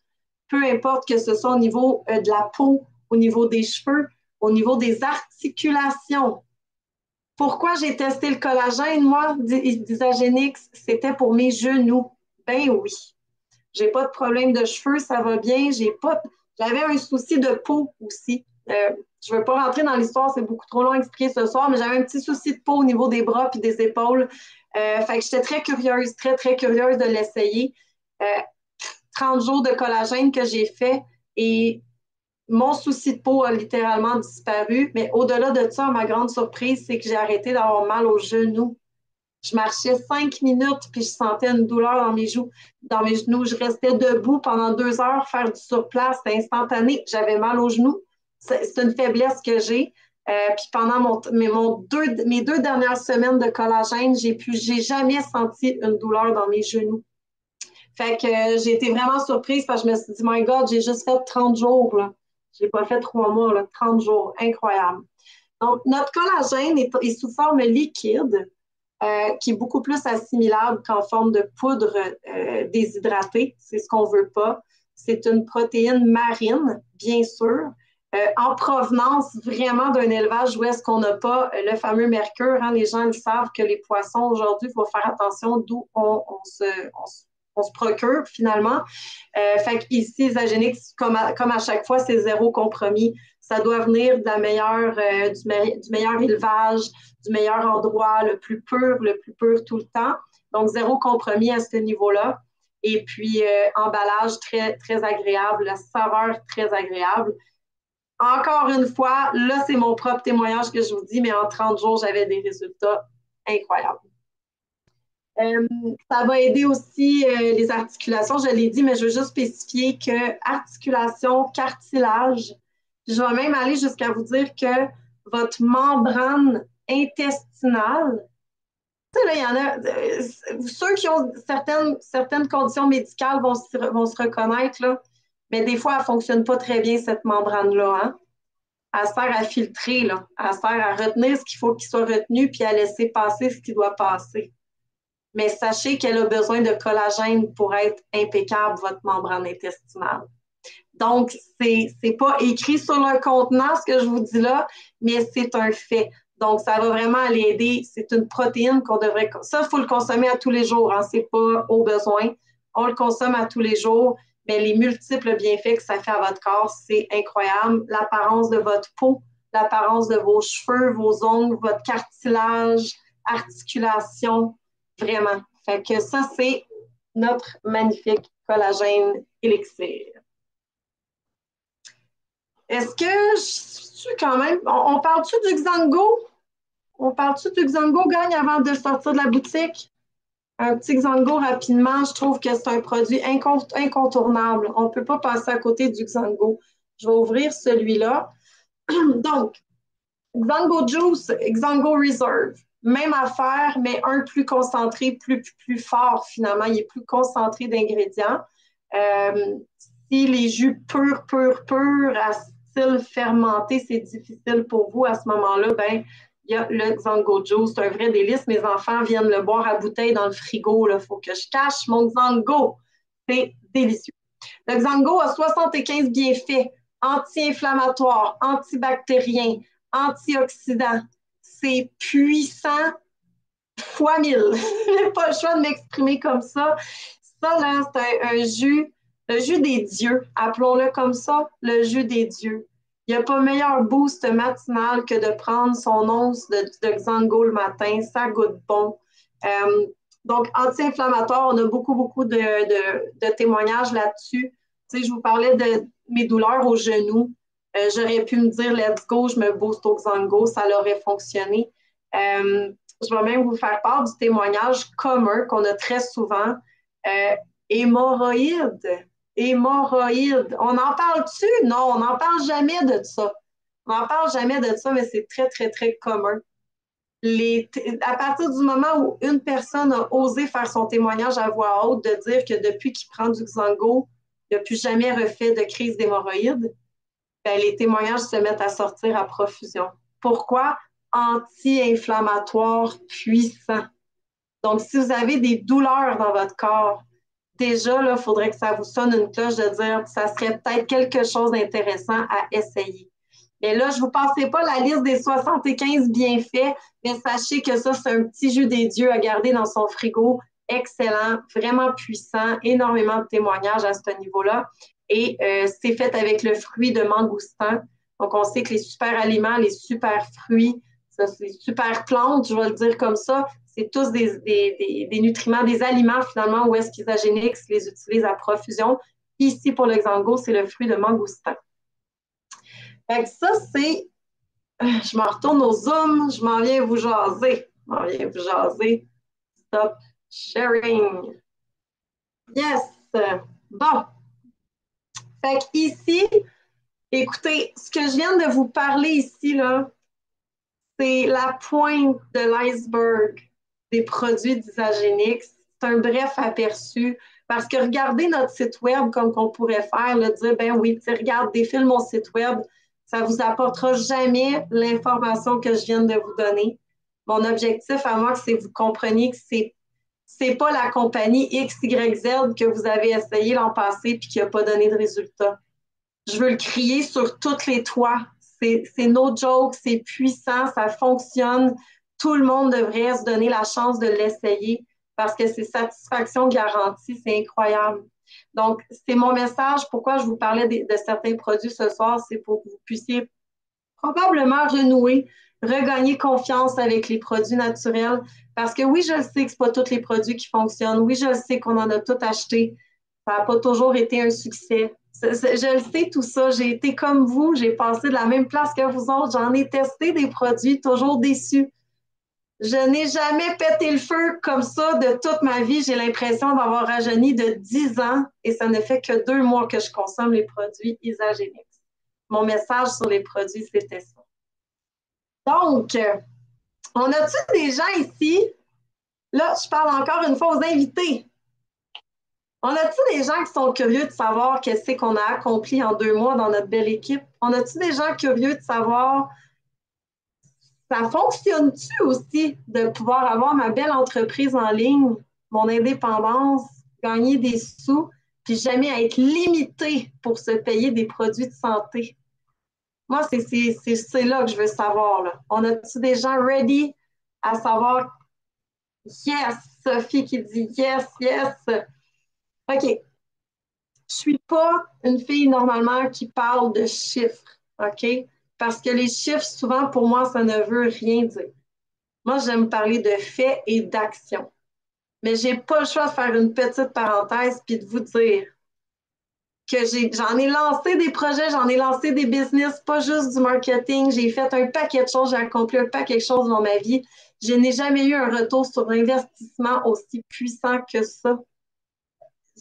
Peu importe que ce soit au niveau de la peau, au niveau des cheveux, au niveau des articulations. Pourquoi j'ai testé le collagène, moi, d'Isagenix? C'était pour mes genoux. Ben oui. J'ai pas de problème de cheveux, ça va bien. J'avais un souci de peau aussi. Je ne veux pas rentrer dans l'histoire, c'est beaucoup trop long à expliquer ce soir, mais j'avais un petit souci de peau au niveau des bras et des épaules. Fait que j'étais très curieuse, très, très curieuse de l'essayer. 30 jours de collagène que j'ai fait et mon souci de peau a littéralement disparu. Mais au-delà de ça, ma grande surprise, c'est que j'ai arrêté d'avoir mal aux genoux. Je marchais 5 minutes puis je sentais une douleur dans mes genoux. Je restais debout pendant 2 heures, faire du surplace, c'était instantané. J'avais mal aux genoux. C'est une faiblesse que j'ai. Puis pendant mes 2 dernières semaines de collagène, j'ai jamais senti une douleur dans mes genoux. Fait que j'ai été vraiment surprise parce que je me suis dit, my God, j'ai juste fait 30 jours. Je n'ai pas fait 3 mois, là, 30 jours. Incroyable. Donc, notre collagène est sous forme liquide, qui est beaucoup plus assimilable qu'en forme de poudre déshydratée. C'est ce qu'on ne veut pas. C'est une protéine marine, bien sûr, en provenance vraiment d'un élevage où est-ce qu'on n'a pas le fameux mercure. Hein. Les gens le savent que les poissons, aujourd'hui, il faut faire attention d'où on se procure finalement. Fait qu'ici, Isagenix, comme à chaque fois, c'est zéro compromis. Ça doit venir de la meilleure, du meilleur élevage, du meilleur endroit, le plus pur tout le temps. Donc, zéro compromis à ce niveau-là. Et puis, emballage très, très agréable, la saveur très agréable. Encore une fois, là, c'est mon propre témoignage que je vous dis, mais en 30 jours, j'avais des résultats incroyables. Ça va aider aussi les articulations, je l'ai dit, mais je veux juste spécifier que articulation, cartilage, je vais même aller jusqu'à vous dire que votre membrane intestinale, tu sais, là, il y en a, ceux qui ont certaines conditions médicales vont se reconnaître, là, mais des fois, elle ne fonctionne pas très bien, cette membrane-là, hein? Elle sert à filtrer, là. Elle sert à retenir ce qu'il faut qu'il soit retenu, puis à laisser passer ce qui doit passer. Mais sachez qu'elle a besoin de collagène pour être impeccable, votre membrane intestinale. Donc, c'est pas écrit sur le contenant, ce que je vous dis là, mais c'est un fait. Donc, ça va vraiment l'aider. C'est une protéine qu'on devrait... Ça, il faut le consommer à tous les jours, hein? C'est pas au besoin. On le consomme à tous les jours, mais les multiples bienfaits que ça fait à votre corps, c'est incroyable. L'apparence de votre peau, l'apparence de vos cheveux, vos ongles, votre cartilage, articulation, vraiment. Fait que ça, c'est notre magnifique collagène élixir. Est-ce que je suis quand même... On parle-tu du Xango? On parle-tu du Xango, gagne, avant de sortir de la boutique? Un petit Xango rapidement, je trouve que c'est un produit incontournable. On ne peut pas passer à côté du Xango. Je vais ouvrir celui-là. Donc, Xango Juice, Xango Reserve. Même affaire, mais un plus concentré, plus fort finalement. Il est plus concentré d'ingrédients. Si les jus purs, à style fermenté, c'est difficile pour vous à ce moment-là, ben il y a le Xango Juice. C'est un vrai délice. Mes enfants viennent le boire à bouteille dans le frigo. Il faut que je cache mon Xango. C'est délicieux. Le Xango a 75 bienfaits anti-inflammatoires, antibactériens, antioxydants. C'est puissant fois 1000. Je n'ai pas le choix de m'exprimer comme ça. Ça, là, c'est un jus, le jus des dieux. Appelons-le comme ça, le jus des dieux. Il n'y a pas meilleur boost matinal que de prendre son once de Xango le matin. Ça goûte bon. Donc, anti-inflammatoire, on a beaucoup de témoignages là-dessus. Tu sais, je vous parlais de mes douleurs au genou. J'aurais pu me dire, let's go, je me booste au Xango, ça aurait fonctionné. Je vais même vous faire part du témoignage commun qu'on a très souvent. Hémorroïdes. Hémorroïdes. On en parle-tu? Non, on n'en parle jamais de ça. On n'en parle jamais de ça, mais c'est très commun. À partir du moment où une personne a osé faire son témoignage à voix haute, de dire que depuis qu'il prend du Xango, il n'a plus jamais refait de crise d'hémorroïdes, ben, les témoignages se mettent à sortir à profusion. Pourquoi? Anti-inflammatoire puissant. Donc, si vous avez des douleurs dans votre corps, déjà, il faudrait que ça vous sonne une cloche de dire que ça serait peut-être quelque chose d'intéressant à essayer. Mais là, je ne vous passerai pas la liste des 75 bienfaits, mais sachez que ça, c'est un petit jus des dieux à garder dans son frigo. Excellent, vraiment puissant, énormément de témoignages à ce niveau-là. Et c'est fait avec le fruit de mangoustan. Donc, on sait que les super aliments, les super fruits, ça, les super plantes, je vais le dire comme ça, c'est tous des nutriments, des aliments finalement où est-ce qu'Isagénix les utilise à profusion. Ici, pour le Xango, c'est le fruit de mangoustan. Fait que ça, c'est... Je m'en retourne au Zoom, je m'en viens vous jaser. Stop sharing. Yes! Bon. Fait que ici, écoutez, ce que je viens de vous parler ici, là, c'est la pointe de l'iceberg des produits d'Isagénix. C'est un bref aperçu. Parce que regardez notre site web comme qu'on pourrait faire, là, dire, ben oui, regarde, défile mon site web, ça ne vous apportera jamais l'information que je viens de vous donner. Mon objectif à moi, c'est que vous compreniez que c'est pas la compagnie XYZ que vous avez essayé l'an passé et qui n'a pas donné de résultat. Je veux le crier sur toutes les toits. C'est no joke, c'est puissant, ça fonctionne. Tout le monde devrait se donner la chance de l'essayer parce que c'est satisfaction garantie, c'est incroyable. Donc, c'est mon message. Pourquoi je vous parlais de certains produits ce soir, c'est pour que vous puissiez probablement renouer regagner confiance avec les produits naturels. Parce que oui, je le sais que ce pas tous les produits qui fonctionnent. Oui, je le sais qu'on en a tout acheté. Ça n'a pas toujours été un succès. Je le sais tout ça. J'ai été comme vous. J'ai passé de la même place que vous autres. J'en ai testé des produits, toujours déçus. Je n'ai jamais pété le feu comme ça de toute ma vie. J'ai l'impression d'avoir rajeuni de 10 ans et ça ne fait que 2 mois que je consomme les produits Isagenix. Mon message sur les produits, c'était ça. Donc, on a-tu des gens ici? Là, je parle encore une fois aux invités. On a-tu des gens qui sont curieux de savoir qu'est-ce qu'on a accompli en 2 mois dans notre belle équipe? On a-tu des gens curieux de savoir ça fonctionne-tu aussi de pouvoir avoir ma belle entreprise en ligne, mon indépendance, gagner des sous, puis jamais être limité pour se payer des produits de santé? Moi, c'est là que je veux savoir. Là. On a-tu des gens ready à savoir yes, Sophie qui dit yes, yes. OK. Je ne suis pas une fille normalement qui parle de chiffres, OK? Parce que les chiffres, souvent, pour moi, ça ne veut rien dire. Moi, j'aime parler de faits et d'actions. Mais je n'ai pas le choix de faire une petite parenthèse puis de vous dire que j'en ai lancé des projets, j'en ai lancé des business, pas juste du marketing. J'ai fait un paquet de choses, j'ai accompli un paquet de choses dans ma vie. Je n'ai jamais eu un retour sur investissement aussi puissant que ça.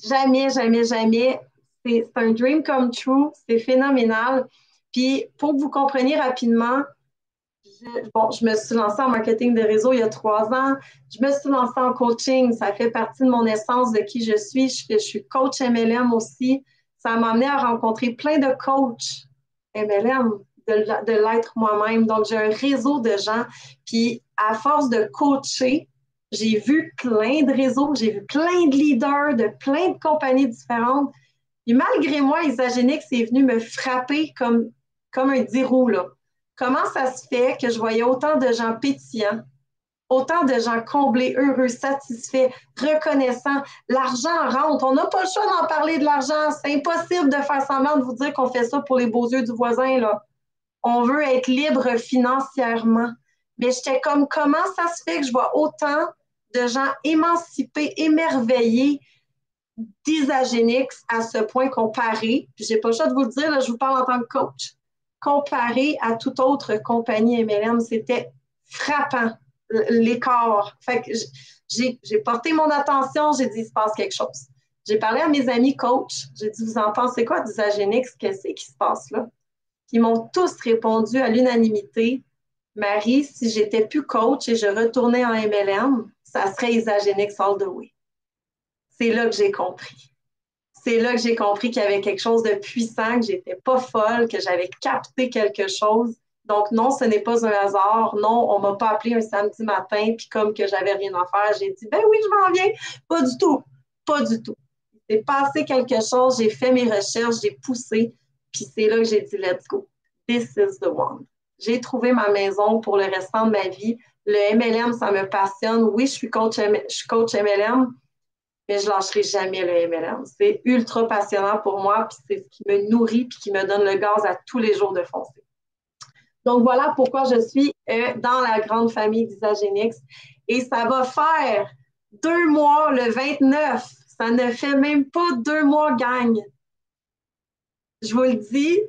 Jamais, jamais, jamais. C'est un dream come true. C'est phénoménal. Puis, pour que vous compreniez rapidement, je me suis lancée en marketing de réseau il y a 3 ans. Je me suis lancée en coaching. Ça fait partie de mon essence, de qui je suis. Je suis coach MLM aussi. Ça m'a amené à rencontrer plein de coachs MLM, de l'être moi-même. Donc, j'ai un réseau de gens. Puis, à force de coacher, j'ai vu plein de réseaux, j'ai vu plein de leaders de plein de compagnies différentes. Et malgré moi, Isagenix est venu me frapper comme un 10 roues, là. Comment ça se fait que je voyais autant de gens pétillants, autant de gens comblés, heureux, satisfaits, reconnaissants? L'argent rentre. On n'a pas le choix d'en parler de l'argent. C'est impossible de faire semblant de vous dire qu'on fait ça pour les beaux yeux du voisin, là. On veut être libre financièrement. Mais j'étais comme, comment ça se fait que je vois autant de gens émancipés, émerveillés d'Isagenix à ce point comparé, puis j'ai pas le choix de vous le dire, là, je vous parle en tant que coach, comparé à toute autre compagnie MLM, c'était frappant, l'écart. Fait que j'ai porté mon attention, j'ai dit, il se passe quelque chose. J'ai parlé à mes amis coachs, j'ai dit, vous en pensez quoi d'Isagenix? Qu'est-ce qui se passe là? Ils m'ont tous répondu à l'unanimité, Marie, si j'étais plus coach et je retournais en MLM, ça serait Isagenix all the way. C'est là que j'ai compris. C'est là que j'ai compris qu'il y avait quelque chose de puissant, que j'étais pas folle, que j'avais capté quelque chose. Donc non, ce n'est pas un hasard. Non, on m'a pas appelé un samedi matin, puis comme que j'avais rien à faire, j'ai dit, ben oui, je m'en viens. Pas du tout. Pas du tout. Il s'est passé quelque chose, j'ai fait mes recherches, j'ai poussé, puis c'est là que j'ai dit, let's go. This is the one. J'ai trouvé ma maison pour le restant de ma vie. Le MLM, ça me passionne. Oui, je suis coach MLM, mais je ne lâcherai jamais le MLM. C'est ultra passionnant pour moi, puis c'est ce qui me nourrit, puis qui me donne le gaz à tous les jours de foncer. Donc, voilà pourquoi je suis dans la grande famille d'Isagenix. Et ça va faire 2 mois le 29. Ça ne fait même pas 2 mois gagne. Je vous le dis,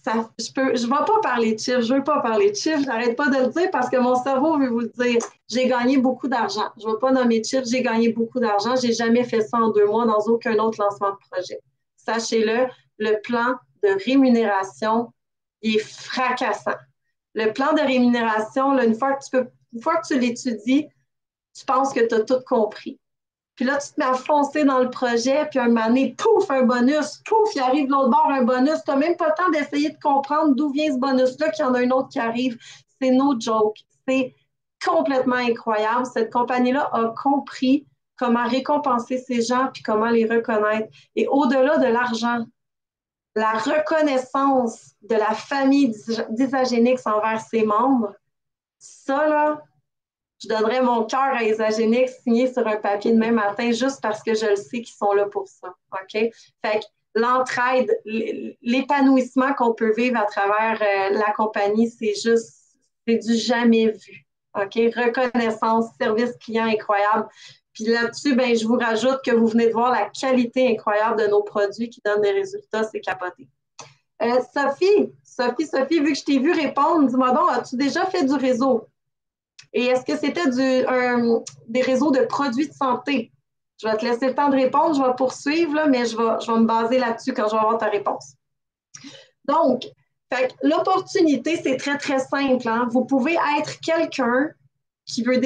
je ne vais pas parler de chiffres, je ne veux pas parler de chiffres, j'arrête pas de le dire parce que mon cerveau veut vous le dire. J'ai gagné beaucoup d'argent. Je ne vais pas nommer de chiffres, j'ai gagné beaucoup d'argent. Je n'ai jamais fait ça en 2 mois dans aucun autre lancement de projet. Sachez-le, le plan de rémunération est fracassant. Le plan de rémunération, là, une fois que tu l'étudies, tu penses que tu as tout compris. Puis là, tu te mets à foncer dans le projet, puis un moment donné, pouf, un bonus, pouf, il arrive de l'autre bord un bonus. Tu n'as même pas le temps d'essayer de comprendre d'où vient ce bonus-là, qu'il y en a un autre qui arrive. C'est no joke. C'est complètement incroyable. Cette compagnie-là a compris comment récompenser ces gens, puis comment les reconnaître. Et au-delà de l'argent, la reconnaissance de la famille d'Isagenix envers ses membres, ça, là, je donnerais mon cœur à Isagenix signé sur un papier demain matin juste parce que je le sais qu'ils sont là pour ça. OK? Fait que l'entraide, l'épanouissement qu'on peut vivre à travers la compagnie, c'est juste, C'est du jamais vu. OK? Reconnaissance, service client incroyable. Puis là-dessus, ben, je vous rajoute que vous venez de voir la qualité incroyable de nos produits qui donnent des résultats, c'est capoté. Sophie, vu que je t'ai vu répondre, dis-moi donc, as-tu déjà fait du réseau? Et est-ce que c'était des réseaux de produits de santé? Je vais te laisser le temps de répondre, je vais poursuivre, là, mais je vais me baser là-dessus quand je vais avoir ta réponse. Donc, l'opportunité, c'est très, très simple. Hein? Vous pouvez être quelqu'un qui veut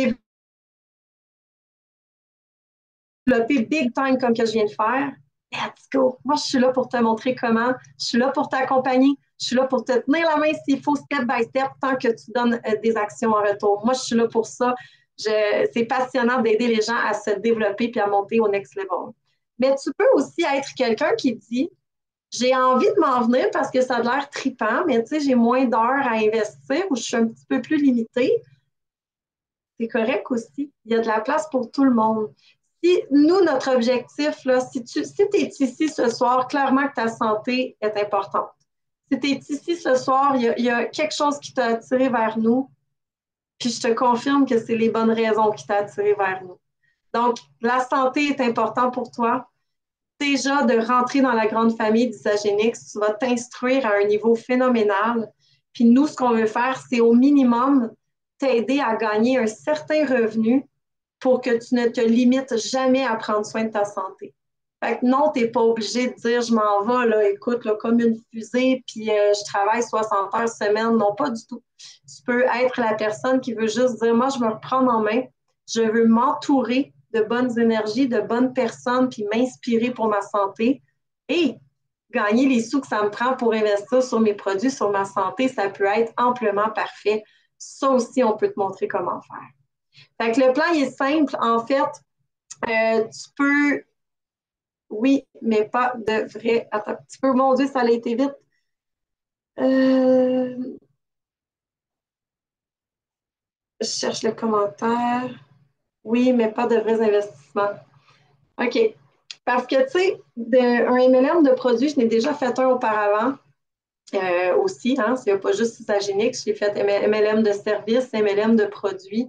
développer big time comme que je viens de faire. Let's go! Moi, je suis là pour te montrer comment. Je suis là pour t'accompagner. Je suis là pour te tenir la main s'il faut, step by step, tant que tu donnes des actions en retour. Moi, je suis là pour ça. C'est passionnant d'aider les gens à se développer puis à monter au next level. Mais tu peux aussi être quelqu'un qui dit j'ai envie de m'en venir parce que ça a l'air trippant, mais tu sais, j'ai moins d'heures à investir ou je suis un petit peu plus limitée. C'est correct aussi. Il y a de la place pour tout le monde. Si nous, notre objectif, là, si tu es ici ce soir, clairement que ta santé est importante. Si tu es ici ce soir, il y a quelque chose qui t'a attiré vers nous, puis je te confirme que c'est les bonnes raisons qui t'ont attiré vers nous. Donc, la santé est importante pour toi. Déjà, de rentrer dans la grande famille d'Isagénix, tu vas t'instruire à un niveau phénoménal. Puis nous, ce qu'on veut faire, c'est au minimum t'aider à gagner un certain revenu pour que tu ne te limites jamais à prendre soin de ta santé. Fait que non, tu n'es pas obligé de dire je m'en vais, là, écoute, là, comme une fusée, puis je travaille 60 heures semaine. Non, pas du tout. Tu peux être la personne qui veut juste dire moi, je me reprends en main, je veux m'entourer de bonnes énergies, de bonnes personnes, puis m'inspirer pour ma santé. Et gagner les sous que ça me prend pour investir sur mes produits, sur ma santé, ça peut être amplement parfait. Ça aussi, on peut te montrer comment faire. Fait que le plan il est simple. En fait, tu peux, oui, mais pas de vrai. Attends un petit peu, mon Dieu, ça a été vite. Je cherche le commentaire. Oui, mais pas de vrais investissements. OK. Parce que, tu sais, un MLM de produit, je n'ai déjà fait un auparavant aussi. Hein, c'est pas juste Isagénix, j'ai fait MLM de services, MLM de produits.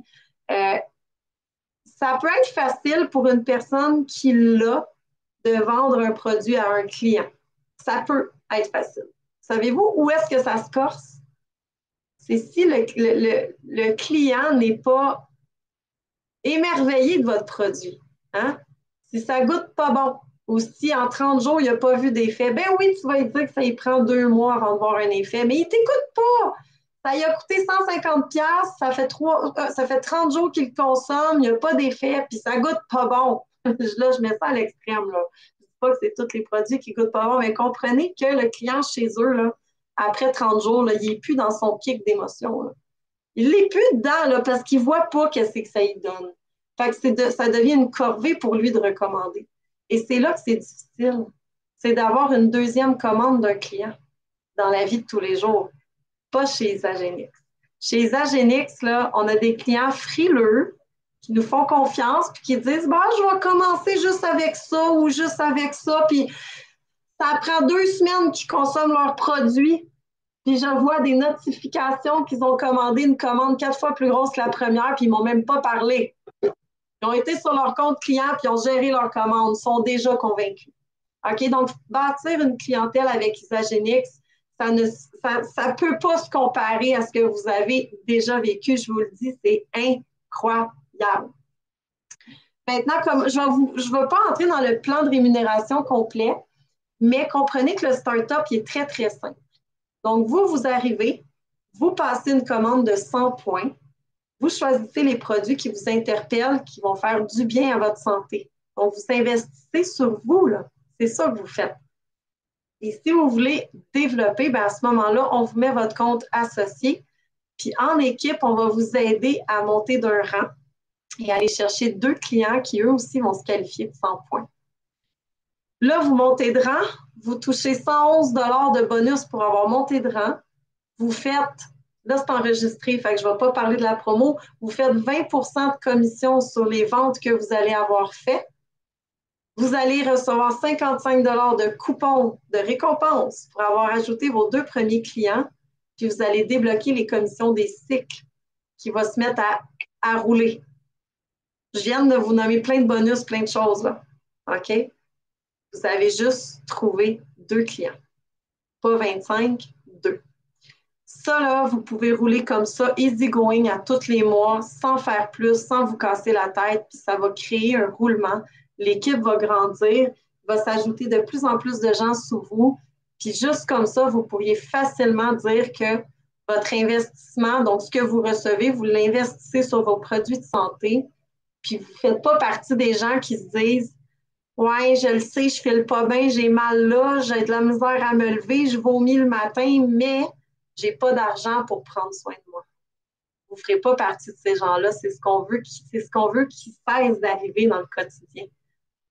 Ça peut être facile pour une personne qui l'a de vendre un produit à un client. Ça peut être facile. Savez-vous où est-ce que ça se corse? C'est si le client n'est pas émerveillé de votre produit. Hein? Si ça goûte pas bon, ou si en 30 jours, il n'a pas vu d'effet, ben oui, tu vas lui dire que ça y prend 2 mois avant de voir un effet, mais il ne t'écoute pas. Ça lui a coûté 150$, ça fait 30 jours qu'il le consomme, il n'y a pas d'effet, puis ça goûte pas bon. Là, je mets ça à l'extrême. Là. Je ne dis pas que c'est tous les produits qui goûtent pas bon, mais comprenez que le client chez eux, là, après 30 jours, là, il n'est plus dans son kick d'émotion. Là. Il n'est plus dedans là, parce qu'il ne voit pas qu'est-ce que ça lui donne. Fait que ça devient une corvée pour lui de recommander. Et c'est là que c'est difficile. C'est d'avoir une deuxième commande d'un client dans la vie de tous les jours, pas chez Isagénix. Chez Isagénix, là, on a des clients frileux qui nous font confiance puis qui disent bah, je vais commencer juste avec ça ou juste avec ça. Puis ça prend 2 semaines qu'ils consomment leurs produits. Puis je vois des notifications qu'ils ont commandé une commande 4 fois plus grosse que la première, puis ils ne m'ont même pas parlé. Ils ont été sur leur compte client, puis ils ont géré leur commande, ils sont déjà convaincus. OK, donc bâtir une clientèle avec Isagénix, ça ne peut pas se comparer à ce que vous avez déjà vécu, je vous le dis, c'est incroyable. Maintenant, comme je ne vais pas entrer dans le plan de rémunération complet, mais comprenez que le startup est très, très simple. Donc, vous arrivez, vous passez une commande de 100 points, vous choisissez les produits qui vous interpellent, qui vont faire du bien à votre santé. Donc, vous investissez sur vous, là. C'est ça que vous faites. Et si vous voulez développer, bien à ce moment-là, on vous met votre compte associé. Puis en équipe, on va vous aider à monter d'un rang et aller chercher 2 clients qui, eux aussi, vont se qualifier de 100 points. Là, vous montez de rang, vous touchez 111 $ de bonus pour avoir monté de rang. Vous faites, là c'est enregistré, fait que je ne vais pas parler de la promo, vous faites 20% de commission sur les ventes que vous allez avoir faites. Vous allez recevoir 55 $ de coupons de récompense pour avoir ajouté vos 2 premiers clients. puis vous allez débloquer les commissions des cycles qui vont se mettre à rouler. Je viens de vous nommer plein de bonus, plein de choses, là. OK? Vous avez juste trouvé 2 clients. Pas 25, 2. Ça, là, vous pouvez rouler comme ça, easy going à tous les mois, sans faire plus, sans vous casser la tête, puis ça va créer un roulement. L'équipe va grandir, il va s'ajouter de plus en plus de gens sous vous, puis juste comme ça, vous pourriez facilement dire que votre investissement, donc ce que vous recevez, vous l'investissez sur vos produits de santé, puis vous ne faites pas partie des gens qui se disent « Ouais, je le sais, je ne file pas bien, j'ai mal là, j'ai de la misère à me lever, je vomis le matin, mais je n'ai pas d'argent pour prendre soin de moi. » Vous ne ferez pas partie de ces gens-là. C'est ce qu'on veut qu'ils cessent d'arriver dans le quotidien.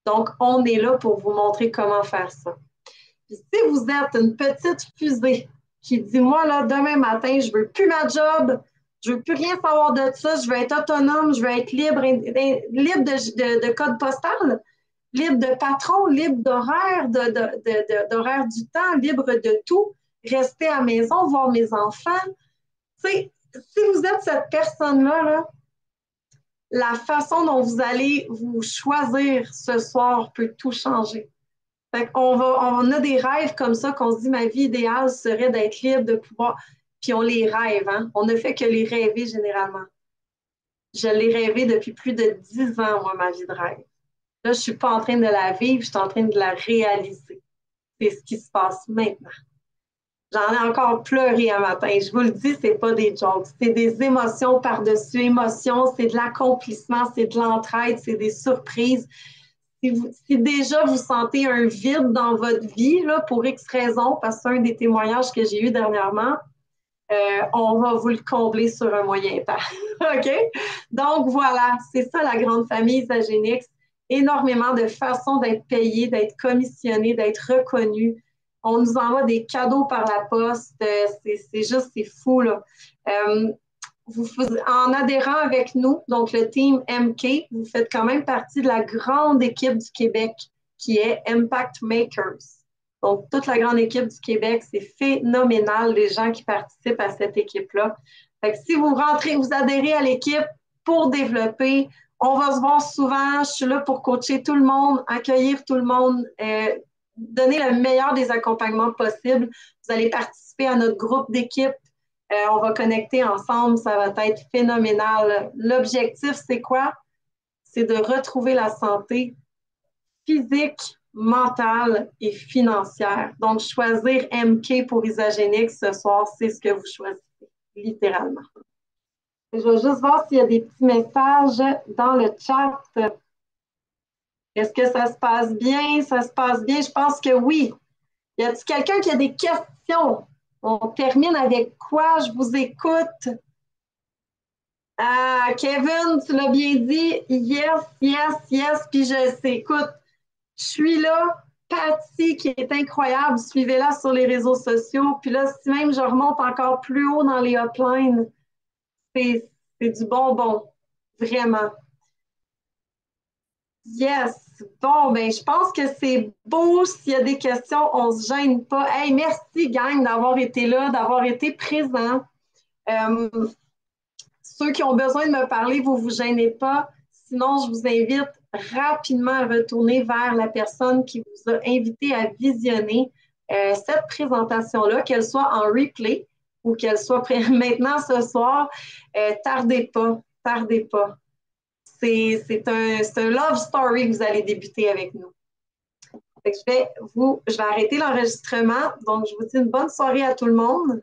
Donc, on est là pour vous montrer comment faire ça. Puis, si vous êtes une petite fusée qui dit « Moi, là, demain matin, je ne veux plus ma job, je ne veux plus rien savoir de ça, je veux être autonome, je veux être libre, libre de code postal, libre de patron, libre d'horaire, d'horaire du temps, libre de tout, rester à la maison, voir mes enfants. » Tu sais, si vous êtes cette personne-là, là, la façon dont vous allez vous choisir ce soir peut tout changer. Fait qu'on a des rêves comme ça qu'on se dit ma vie idéale serait d'être libre, de pouvoir. Puis on les rêve, hein? On ne fait que les rêver généralement. Je l'ai rêvé depuis plus de 10 ans, moi, ma vie de rêve. Là, je ne suis pas en train de la vivre, je suis en train de la réaliser. C'est ce qui se passe maintenant. J'en ai encore pleuré un matin. Je vous le dis, ce n'est pas des jokes. C'est des émotions par-dessus émotions, c'est de l'accomplissement, c'est de l'entraide, c'est des surprises. Si déjà vous sentez un vide dans votre vie, là, pour X raisons, parce que c'est un des témoignages que j'ai eu dernièrement, on va vous le combler sur un moyen temps. OK? Donc voilà, c'est ça la grande famille Isagenix. Énormément de façons d'être payé, d'être commissionné, d'être reconnu. On nous envoie des cadeaux par la poste. C'est fou, là. En adhérant avec nous, donc le team MK, vous faites quand même partie de la grande équipe du Québec qui est Impact Makers. Donc, toute la grande équipe du Québec, c'est phénoménal, les gens qui participent à cette équipe-là. Fait que si vous rentrez, vous adhérez à l'équipe pour développer, on va se voir souvent, je suis là pour coacher tout le monde, accueillir tout le monde, donner le meilleur des accompagnements possibles. Vous allez participer à notre groupe d'équipe. On va connecter ensemble, ça va être phénoménal. L'objectif, c'est quoi? C'est de retrouver la santé physique, mentale et financière. Donc, choisir MK pour Isagenix ce soir, c'est ce que vous choisissez, littéralement. Je vais juste voir s'il y a des petits messages dans le chat. Est-ce que ça se passe bien? Ça se passe bien? Je pense que oui. Y a-t-il quelqu'un qui a des questions? On termine avec quoi? Je vous écoute. Ah, Kevin, tu l'as bien dit. Yes, yes, yes. Puis je sais, écoute, je suis là. Patty, qui est incroyable, suivez-la sur les réseaux sociaux. Puis là, si même je remonte encore plus haut dans les hotlines, c'est du bonbon. Vraiment. Yes. Bon, ben, je pense que c'est beau. S'il y a des questions, on ne se gêne pas. Hey, merci, gang, d'avoir été là, d'avoir été présent. Ceux qui ont besoin de me parler, vous ne vous gênez pas. Sinon, je vous invite rapidement à retourner vers la personne qui vous a invité à visionner cette présentation-là, qu'elle soit en replay ou qu'elle soit maintenant ce soir. Tardez pas, tardez pas. C'est un love story que vous allez débuter avec nous. Fait que je vais arrêter l'enregistrement. Donc, je vous dis une bonne soirée à tout le monde.